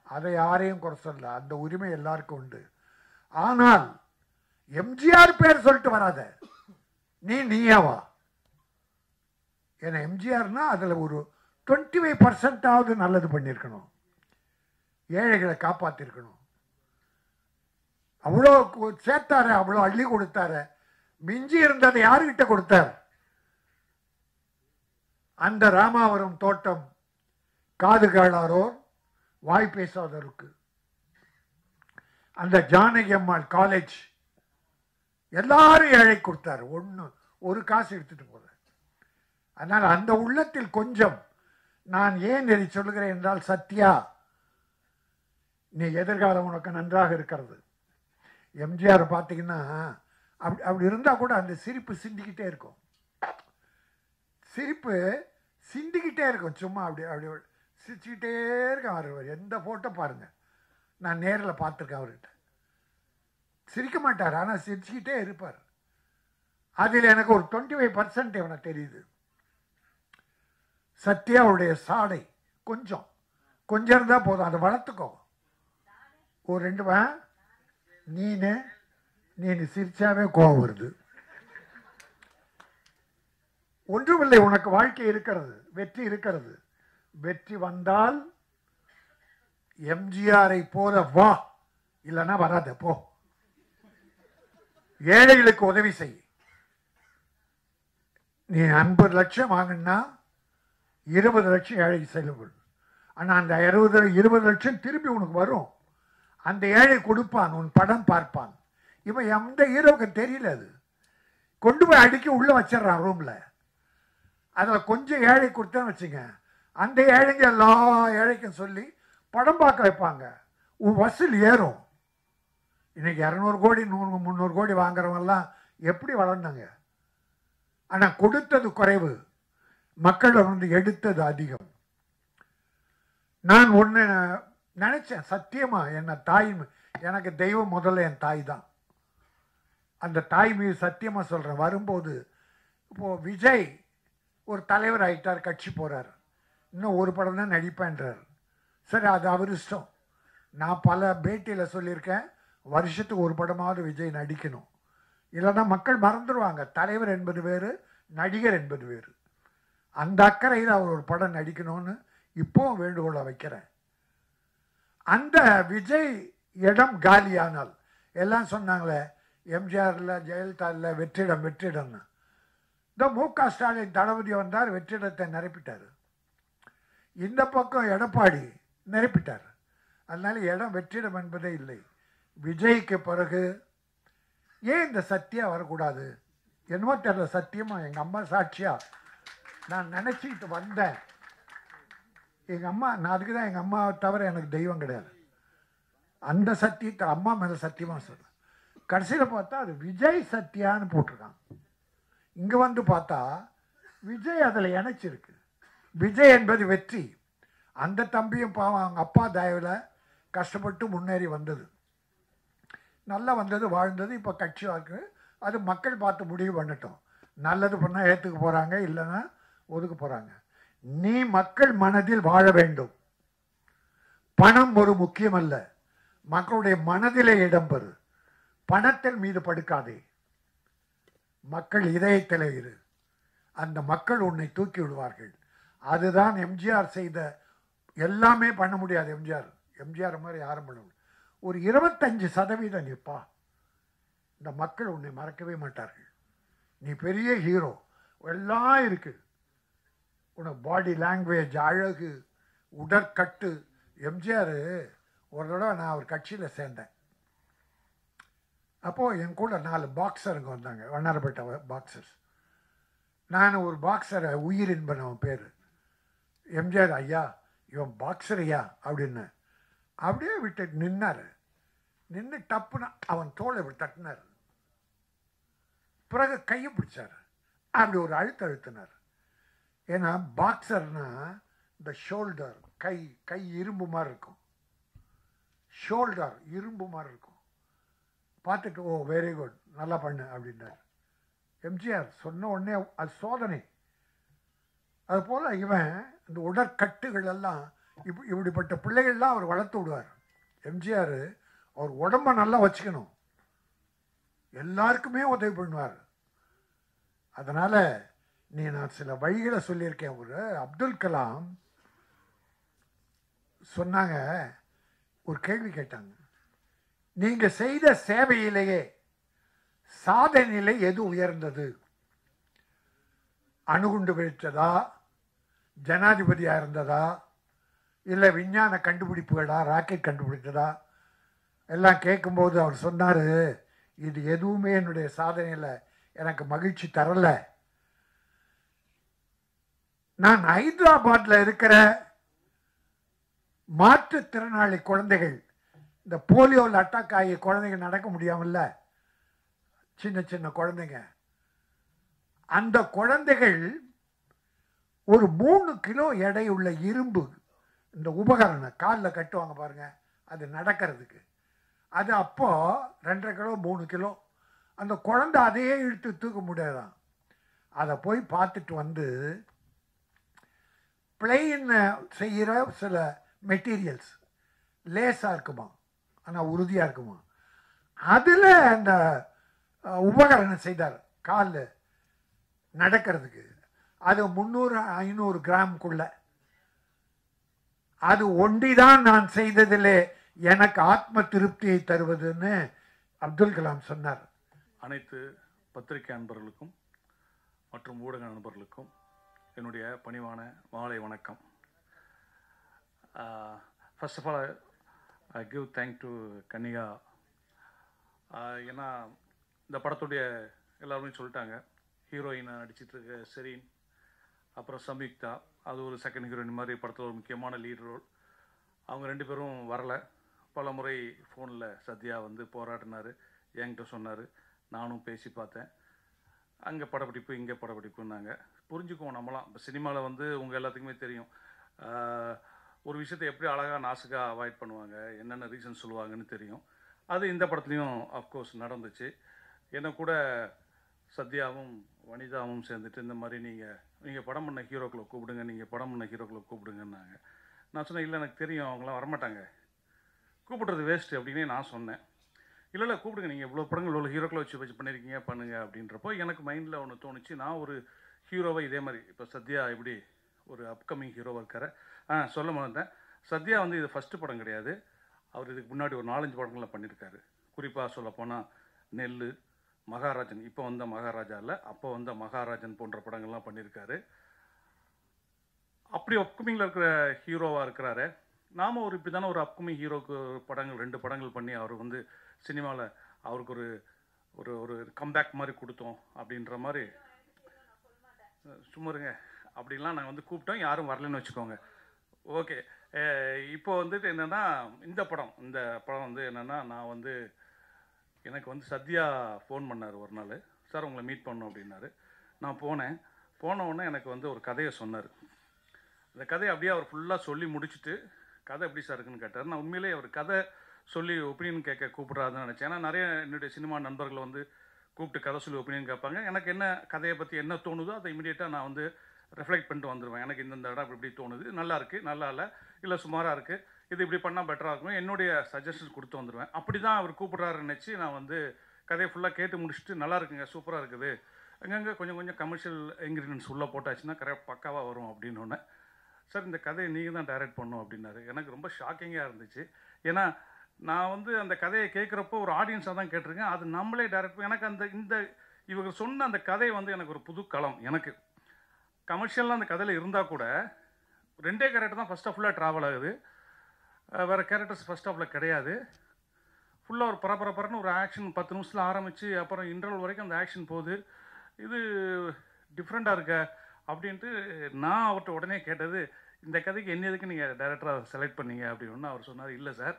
அதை யாரையும் குறை சொல்லலை, அந்த உரிமை எல்லாருக்கும் உண்டு. ஆனால் எம்ஜிஆர் பேர் சொல்லிட்டு வராத, நீயாவா? ஏன்னா எம்ஜிஆர்னா அதில் ஒரு 25% நல்லது பண்ணியிருக்கணும், ஏழைகளை காப்பாற்றிருக்கணும். அவ்வளோ சேர்த்தாரு, அவ்வளோ அள்ளி கொடுத்தாரு. மிஞ்சி இருந்ததை யாருக்கிட்ட கொடுத்தார்? அந்த ராமாவரம் தோட்டம் காது கேளாரோர் வாய் பேசாதோருக்கு, அந்த ஜானகி அம்மாள் காலேஜ் எல்லாரும் ஏழை கொடுத்தாரு. ஒரு காசு எடுத்துட்டு போற. அதனால் அந்த உள்ளத்தில் கொஞ்சம் நான் ஏன் இதை சொல்லுகிறேன் என்றால், சத்யா நீ எதிர்காலம் உனக்கு நன்றாக இருக்கிறது. எம்ஜிஆர் பார்த்தீங்கன்னா அப்படி இருந்தால் கூட அந்த சிரிப்பு சிந்திக்கிட்டே இருக்கும், சிரிப்பு சிந்திக்கிட்டே இருக்கும். சும்மா அப்படி சிரிச்சுக்கிட்டே இருக்க அவர். எந்த ஃபோட்டோ பாருங்கள், நான் நேரில் பார்த்துருக்கேன் அவர்கிட்ட. சிரிக்க மாட்டார், ஆனால் சிரிச்சுக்கிட்டே இருப்பார். அதில் எனக்கு ஒரு 25% எனக்கு தெரியுது. சத்யாவுடைய சாடை கொஞ்சம் இருந்தால் போதும், அதை வளர்த்துக்கோ. ஒரு 2 நீ சிரிச்சாவே கோபம் வருது. ஒன்றுமில்லை, உனக்கு வாழ்க்கை இருக்கிறது, வெற்றி இருக்கிறது. வெற்றி வந்தால் எம்ஜிஆரை போல வா, இல்லைன்னா வராத போ. ஏழைகளுக்கு உதவி செய். நீ 50 லட்சம் வாங்கினா 20 லட்சம் ஏழை செலவு. ஆனால் அந்த 20 லட்சம் திருப்பி உனக்கு வரும். அந்த ஏழை கொடுப்பான், உன் படம் பார்ப்பான். இவன் எந்த ஹீரோவுக்கு தெரியல, அது கொண்டு போய் அடிக்கி உள்ள வச்சிடறான் ரூம்ல. அதில் கொஞ்சம் ஏழை கொடுத்தேன்னு வச்சுங்க, அந்த ஏழைங்க எல்லா ஏழைக்கும் சொல்லி படம் பார்க்க வைப்பாங்க. உன் வசூல் ஏறும். இன்னைக்கு 200 கோடி 100 300 கோடி வாங்குறவங்கெல்லாம் எப்படி வளர்ந்தாங்க? ஆனால் கொடுத்தது குறைவு, மக்களை வந்து எடுத்தது அதிகம். நான் ஒன்று நினச்சேன், சத்தியமா என்ன தாய், எனக்கு தெய்வம் முதல்ல என் தாய் தான். அந்த தாய் மீது சத்தியமாக சொல்கிறேன். வரும்போது இப்போது விஜய் ஒரு தலைவர் ஆகிட்டார், கட்சி போகிறார், இன்னும் ஒரு படம் தான் நடிப்பேன்றார். சரி, அது அவர் இஷ்டம். நான் பல பேட்டியில் சொல்லியிருக்கேன், வருஷத்துக்கு ஒரு படமாவது விஜய் நடிக்கணும், இல்லைன்னா மக்கள் மறந்துடுவாங்க. தலைவர் என்பது வேறு, நடிகர் என்பது வேறு. அந்த அக்கறையில் அவர் ஒரு படம் நடிக்கணும்னு இப்போவும் வேண்டுகோளை வைக்கிறேன். அந்த விஜய் இடம் காலியானால், எல்லாம் சொன்னாங்களே எம்ஜிஆர் இல்லை, ஜெயலலிதா இல்லை, வெற்றிடம்னு. இந்த மு.க. ஸ்டாலின் தளபதி வந்தார், வெற்றிடத்தை நிரப்பிட்டார். இந்த பக்கம் எடப்பாடி நிரப்பிட்டார். அதனால இடம் வெற்றிடம் என்பதே இல்லை. விஜய்க்கு பிறகு ஏன் இந்த சத்யா வரக்கூடாது? என்னமோ தெரியல, சத்தியமாக எங்கள் அம்மா சாட்சியா நான் நினச்சிக்கிட்டு வந்தேன். எங்கள் அம்மா, நான் அதுக்கு தான் எங்கள் அம்மாவை தவிர எனக்கு தெய்வம் கிடையாது. அந்த சத்தியத்தை அம்மா மேலே சத்தியமாக சொல்கிறேன். கடைசியில் பார்த்தா அது விஜய் சத்யான்னு போட்டிருக்கான். இங்கே வந்து பார்த்தா விஜய் அதில் இணைச்சிருக்கு. விஜய் என்பது வெற்றி. அந்த தம்பியும் பாவம் அவங்க அப்பா தயவில் கஷ்டப்பட்டு முன்னேறி வந்தது, நல்லா வந்தது, வாழ்ந்தது. இப்போ கட்சியாக இருக்குது. அது மக்கள் பார்த்து முடிவு பண்ணட்டும். நல்லது பண்ணால் ஏற்றுக்க போகிறாங்க, இல்லைன்னா ஒதுக்க போகிறாங்க. நீ மக்கள் மனதில் வாழ வேண்டும். பணம் ஒரு முக்கியமல்ல, மக்களுடைய மனதிலே இடம்பெறு. பணத்தின் மீது படுக்காதே, மக்கள் இதயத்தில் இரு. அந்த மக்கள் உன்னை தூக்கி விடுவார்கள். அதுதான் எம்ஜிஆர் செய்த. எல்லாமே பண்ண முடியாது எம்ஜிஆர் மாதிரி யாரும் பண்ண முடியாது. ஒரு 25% நிற்பா, இந்த மக்கள் உன்னை மறக்கவே மாட்டார்கள். நீ பெரிய ஹீரோ, எல்லாம் இருக்கு. உனக்கு பாடி லாங்குவேஜ், அழகு, உடற்கட்டு. எம்ஜிஆர் ஒரு தடவை நான் ஒரு கட்சியில் சேர்ந்தேன். அப்போது என் கூட 4 பாக்ஸருங்க வந்தாங்க, வண்ணாரப்பேட்டை பாக்ஸர்ஸ். நான் ஒரு பாக்ஸரை உயிரின்பன், அவன் பேர். எம்ஜிஆர், ஐயா இவன் பாக்ஸரையா அப்படின்னு அப்படியே விட்டு நின்னார். நின்று டப்புன்னு அவன் தோளை இப்படி தட்டினார். பிறகு கையை பிடிச்சார், அப்படி ஒரு அழுத்தினார். ஏன்னா பாக்ஸர்னா இந்த ஷோல்டர், கை கை இரும்பு மாதிரி இருக்கும், ஷோல்டர் இரும்பு மாதிரி இருக்கும். பார்த்துட்டு ஓ வெரி குட், நல்லா பண்ணு அப்படின்னார். எம்ஜிஆர் சொன்ன உடனே அது சோதனை. அதுபோல் இவன் இந்த உடற்கட்டுகள் எல்லாம் இப்படிப்பட்ட பிள்ளைகள்லாம் அவர் வளர்த்து விடுவார். எம்ஜிஆர் அவர் உடம்பை நல்லா வச்சுக்கணும், எல்லாருக்குமே உதவி பண்ணுவார். அதனால் நான் சில வழிகளை சொல்லியிருக்கேன். ஒரு அப்துல் கலாம் சொன்னாங்க, ஒரு கேள்வி கேட்டாங்க, நீங்கள் செய்த சேவையிலேயே சாதனையிலே எது உயர்ந்தது? அணுகுண்டு வெடித்ததா, ஜனாதிபதியாக இருந்ததா, இல்லை விஞ்ஞான கண்டுபிடிப்புகளா, ராக்கெட் கண்டுபிடித்ததா? எல்லாம் கேட்கும்போது அவர் சொன்னார், இது எதுவுமே என்னுடைய சாதனையில் எனக்கு மகிழ்ச்சி தரலை. நான் ஹைதராபாத்தில் இருக்கிற மாற்றுத்திறனாளி குழந்தைகள், இந்த போலியோவில் அட்டாக் ஆகிய குழந்தைங்க நடக்க முடியாமல்ல, சின்ன சின்ன குழந்தைங்க, அந்த குழந்தைகள் ஒரு 3 கிலோ எடையுள்ள இரும்பு, இந்த உபகரணம் காலில் கட்டுவாங்க பாருங்க, அது நடக்கிறதுக்கு, அது அப்போ 2.5 கிலோ 3 கிலோ. அந்த குழந்தை அதையே இழுத்து தூக்க முடியாதான். அதை போய் பார்த்துட்டு வந்து பிளெயின் செய்கிற சில மெட்டீரியல்ஸ் லேஸாக இருக்குமா, ஆனால் உறுதியாக இருக்குமா, அதில் அந்த உபகரணம் செய்தார் காலில் நடக்கிறதுக்கு. அது 300-500 கிராமுக்குள்ள. அது ஒண்டிதான் நான் செய்ததிலே எனக்கு ஆத்ம திருப்தியை தருவதுன்னு அப்துல் கலாம் சொன்னார். அனைத்து பத்திரிகை அன்பர்களுக்கும் மற்றும் ஊடக நண்பர்களுக்கும் என்னுடைய பணிவான மாலை வணக்கம். First of all I give thank to Kannika. ஏன்னா இந்த படத்துடைய எல்லாருமே சொல்லிட்டாங்க, ஹீரோயினை நடிச்சிட்டு இருக்க செரீன், அப்புறம் சம்யுக்தா, அது ஒரு செகண்ட் ஹீரோயின் மாதிரி படத்தில் ஒரு முக்கியமான லீட் ரோல். அவங்க 2 பேரும் வரலை. பல முறை ஃபோனில் சத்யா வந்து போராடினார், என்கிட்ட சொன்னார், நானும் பேசி பார்த்தேன். அங்கே படப்பிடிப்பு இங்கே படப்பிடிப்புன்னாங்க. புரிஞ்சுக்குவோம் நம்மளாம். இப்போ சினிமாவில் வந்து உங்கள் எல்லாத்துக்குமே தெரியும், ஒரு விஷயத்தை எப்படி அழகாக நாசுக்காக அவாய்ட் பண்ணுவாங்க, என்னென்ன ரீசன் சொல்லுவாங்கன்னு தெரியும். அது இந்த படத்துலையும் அஃப்கோர்ஸ் நடந்துச்சு. என்ன கூட சத்யாவும் வனிதாவும் சேர்ந்துட்டு இந்த மாதிரி நீங்கள் படம் பண்ண ஹீரோக்களை கூப்பிடுங்க, நீங்கள் படம் பண்ண ஹீரோக்களை கூப்பிடுங்கன்னாங்க. நான் சொன்னேன், இல்லை எனக்கு தெரியும் அவங்களாம் வரமாட்டாங்க, கூப்பிடுறது வேஸ்ட்டு அப்படின்னே நான் சொன்னேன். இல்லை கூப்பிடுங்க, நீங்கள் இவ்வளோ படங்கள் இவ்வளோ ஹீரோக்களை வச்சு பண்ணியிருக்கீங்க, பண்ணுங்க அப்படின்றப்போ எனக்கு மைண்டில் ஒன்று தோணுச்சு. நான் ஒரு ஹீரோவை இதே மாதிரி, இப்போ சத்யா எப்படி ஒரு அப்கமிங் ஹீரோவாக இருக்கார். சொல்ல மாட்டேன், சத்யா வந்து இது ஃபஸ்ட்டு படம் கிடையாது. அவர் இதுக்கு முன்னாடி ஒரு 4-5 படங்களில் பண்ணியிருக்காரு. குறிப்பாக சொல்லப்போனால் நெல், மகாராஜன், இப்போ வந்த மகாராஜா இல்லை, அப்போ வந்த மகாராஜன் போன்ற படங்கள்லாம் பண்ணியிருக்காரு. அப்படி அப்கமிங்கில் இருக்கிற ஹீரோவாக இருக்கிறாரு. நாம் ஒரு இப்படி தானே ஒரு அப்கமிங் ஹீரோக்கு படங்கள் 2 படங்கள் பண்ணி அவர் வந்து சினிமாவில் அவருக்கு ஒரு ஒரு ஒரு கம்பேக் மாதிரி கொடுத்தோம் அப்படின்ற மாதிரி. சும்மாருங்க, அப்படின்லாம் நாங்கள் வந்து கூப்பிட்டோம், யாரும் வரலன்னு வச்சுக்கோங்க. ஓகே, இப்போ வந்துட்டு என்னென்னா இந்த படம் வந்து என்னென்னா, நான் வந்து எனக்கு வந்து சத்யா ஃபோன் பண்ணார் ஒரு நாள், சார் உங்களை மீட் பண்ணணும் அப்படின்னாரு. நான் போன உடனே எனக்கு வந்து ஒரு கதையை சொன்னார். அந்த கதையை அப்படியே அவர் ஃபுல்லாக சொல்லி முடிச்சுட்டு கதை எப்படி சார் இருக்குன்னு கேட்டார். நான் உண்மையிலேயே அவர் கதை சொல்லி ஒப்பீனியன் கேட்க கூப்பிட்றாருன்னு நினச்சேன். ஏன்னா நிறைய என்னுடைய சினிமா நண்பர்கள் வந்து கூப்பிட்டு கதை சொல்லி ஒப்பீனியன் கேட்பாங்க. எனக்கு என்ன கதையை பற்றி என்ன தோணுதோ அதை இமீடியட்டாக நான் வந்து ரிஃப்ளெக்ட் பண்ணிட்டு வந்துடுவேன். எனக்கு இந்த இடம் இப்படி தோணுது, நல்லா இருக்குது, நல்லா இல்லை சுமாராக இருக்குது, இது இப்படி பண்ணால் பெட்டராக இருக்கும், என்னுடைய சஜஷன்ஸ் கொடுத்து வந்துடுவேன். அப்படி தான் அவர் கூப்பிட்றாருன்னு நினச்சி நான் வந்து கதையை ஃபுல்லாக கேட்டு முடிச்சுட்டு நல்லா இருக்குங்க, சூப்பராக இருக்குது, அங்கங்கே கொஞ்சம் கமர்ஷியல் இன்க்ரீடியன்ஸ் உள்ளே போட்டாச்சுன்னா கரெக்ட் பக்காவாக வரும் அப்படின்னு ஒன்று. சார் இந்த கதையை நீங்கள் தான் டைரக்ட் பண்ணணும் அப்படின்னாரு. எனக்கு ரொம்ப ஷாக்கிங்காக இருந்துச்சு. ஏன்னா நான் வந்து அந்த கதையை கேட்குறப்போ ஒரு ஆடியன்ஸாக தான் கேட்டிருக்கேன், அது நம்மளே டைரக்ட். எனக்கு இவங்க சொன்ன அந்த கதை வந்து எனக்கு ஒரு புது களம். எனக்கு கமர்ஷியலாக அந்த கதையில் இருந்தால் கூட 2 கேரக்டர் தான் ஃபஸ்ட் ஃபுல்லாக ட்ராவல் ஆகுது, வேறு கேரக்டர்ஸ் ஃபஸ்ட் ஆஃபில் கிடையாது. ஃபுல்லாக ஒரு பரபரன்னு ஒரு ஆக்ஷன் 10 நிமிஷத்தில் ஆரம்பித்து அப்புறம் இன்டர்வல் வரைக்கும் அந்த ஆக்ஷன் போகுது. இது டிஃப்ரெண்ட்டாக இருக்க அப்படின்ட்டு நான் அவர்கிட்ட உடனே கேட்டது, இந்த கதைக்கு என்ன எதுக்கு நீங்கள் டைரக்டராக செலக்ட் பண்ணீங்க அப்படின்னு. அவர் சொன்னார், இல்லை சார்,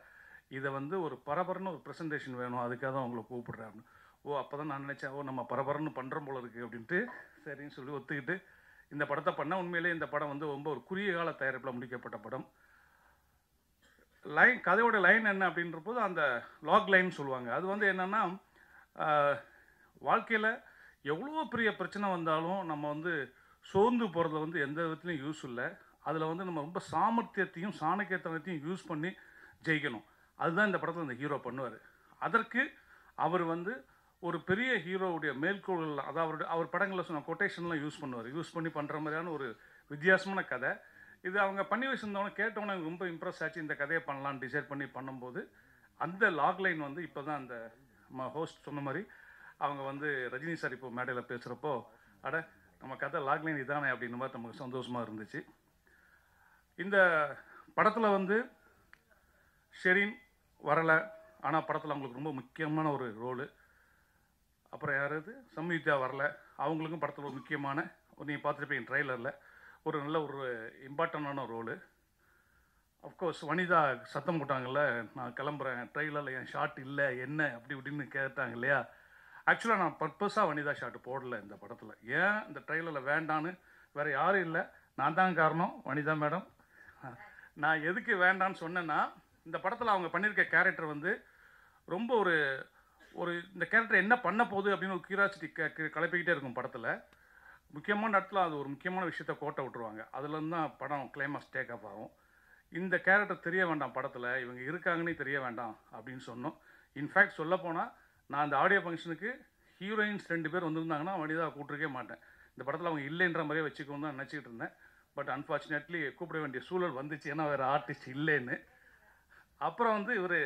இதை வந்து ஒரு பரபரன்னு ஒரு ப்ரெசன்டேஷன் வேணும், அதுக்காக தான் உங்களை கூப்பிட்றேன் அப்படின்னு. ஓ, அப்போ தான் நான் நினச்சேன், ஓ நம்ம பரபரன்னு பண்ணுறோம் போல இருக்குது அப்படின்ட்டு சரின்னு சொல்லி ஒத்துக்கிட்டு இந்த படத்தை பண்ணால். உண்மையிலே இந்த படம் வந்து ரொம்ப ஒரு குறுகிய கால தயாரிப்பில் முடிக்கப்பட்ட படம். கதையோட லைன் என்ன அப்படின்ற போது அந்த லாக் லைன் சொல்லுவாங்க. அது வந்து என்னென்னா, வாழ்க்கையில் எவ்வளோ பெரிய பிரச்சனை வந்தாலும் நம்ம வந்து சோர்ந்து போகிறதுல வந்து எந்த விதத்துலையும் யூஸ் இல்லை. அதில் வந்து நம்ம ரொம்ப சாமர்த்தியத்தையும் சாணக்கியத்தனத்தையும் யூஸ் பண்ணி ஜெயிக்கணும். அதுதான் இந்த படத்தில் இந்த ஹீரோ பண்ணுவார். அதற்கு அவர் வந்து ஒரு பெரிய ஹீரோவுடைய மேற்கோள்கள், அதாவது அவர் படங்களில் சொன்ன கொட்டேஷன்லாம் யூஸ் பண்ணுவார். யூஸ் பண்ணி பண்ணுற மாதிரியான ஒரு வித்தியாசமான கதை இது. அவங்க பண்ணி வச்சுருந்தவங்க கேட்டவொன்னே எனக்கு ரொம்ப இம்ப்ரெஸ் ஆச்சு. இந்த கதையை பண்ணலான்னு டிசைட் பண்ணி பண்ணும்போது அந்த லாக் லைன் வந்து இப்போ தான் அந்த ஹோஸ்ட் சொன்ன மாதிரி அவங்க வந்து ரஜினி சார் இப்போ மேடையில் பேசுகிறப்போ, அட நம்ம கதை லாக்லைன் இதானே அப்படின்ற மாதிரி நமக்கு சந்தோஷமாக இருந்துச்சு. இந்த படத்தில் வந்து ஷெரீன் வரலை, ஆனால் படத்தில் அவங்களுக்கு ரொம்ப முக்கியமான ஒரு ரோலு. அப்புறம் யாராவது சம்யுக்தா வரல, அவங்களுக்கும் படத்தில் ஒரு முக்கியமான நீங்கள் பார்த்துருப்பீங்க ட்ரெய்லரில், ஒரு நல்ல ஒரு இம்பார்ட்டண்டான ரோலு. அஃப்கோர்ஸ் வனிதா சத்தம் போட்டாங்கல்ல, நான் கிளம்புறேன், ட்ரெய்லரில் என் ஷாட் இல்லை என்ன அப்படி இப்படின்னு கேட்டாங்க இல்லையா. ஆக்சுவலாக நான் பர்பஸாக வனிதா ஷாட் போடலை இந்த படத்தில். ஏன் இந்த ட்ரெய்லரில் வேண்டான்னு, வேறு யாரும் இல்லை, நான் தான் காரணம், வனிதா மேடம். நான் எதுக்கு வேண்டான்னு சொன்னேன்னா, இந்த படத்தில் அவங்க பண்ணியிருக்க கேரக்டர் வந்து ரொம்ப ஒரு இந்த கேரக்டர் என்ன பண்ண போகுது அப்படின்னு ஒரு கியூரியாசிட்டி கிளப்பிக்கிட்டே இருக்கும் படத்தில். முக்கியமான இடத்துல அது ஒரு முக்கியமான விஷயத்த கோட்டை விட்டுருவாங்க. அதுலேருந்து தான் படம் கிளைமாக்ஸ் டேக் ஆஃப் ஆகும். இந்த கேரக்டர் தெரிய வேண்டாம் படத்தில், இவங்க இருக்காங்கன்னே தெரிய வேண்டாம் அப்படின்னு சொன்னோம். இன்ஃபேக்ட் சொல்லப்போனால் நான் அந்த ஆடியோ ஃபங்க்ஷனுக்கு ஹீரோயின்ஸ் 2 பேர் வந்திருந்தாங்கன்னா வனிதா கூப்பிட்ருக்கே மாட்டேன். இந்த படத்தில் அவங்க இல்லைன்ற மாதிரியே வச்சுக்கணும் தான் நினச்சிக்கிட்டு இருந்தேன். பட் அன்ஃபார்ச்சுனேட்லி கூப்பிட வேண்டிய சூழல் வந்துச்சு, ஏன்னா வேறு ஆர்டிஸ்ட் இல்லைன்னு. அப்புறம் வந்து இவர்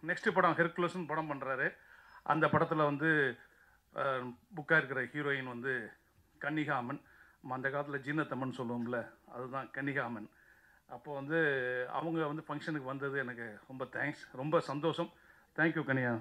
நெக்ஸ்ட் படம் ஹெர்குலஸ்னு படம் பண்ணுறாரு. அந்த படத்தில் வந்து புக்காக இருக்கிற ஹீரோயின் வந்து கன்னிகாமன். அந்த காலத்தில் ஜீனத்தம்மன் சொல்லுவோம்ல, அதுதான் கன்னிகாமன். அப்போ வந்து அவங்க வந்து ஃபங்க்ஷனுக்கு வந்தது எனக்கு ரொம்ப தேங்க்ஸ், ரொம்ப சந்தோஷம். தேங்க்யூ கன்னிகா.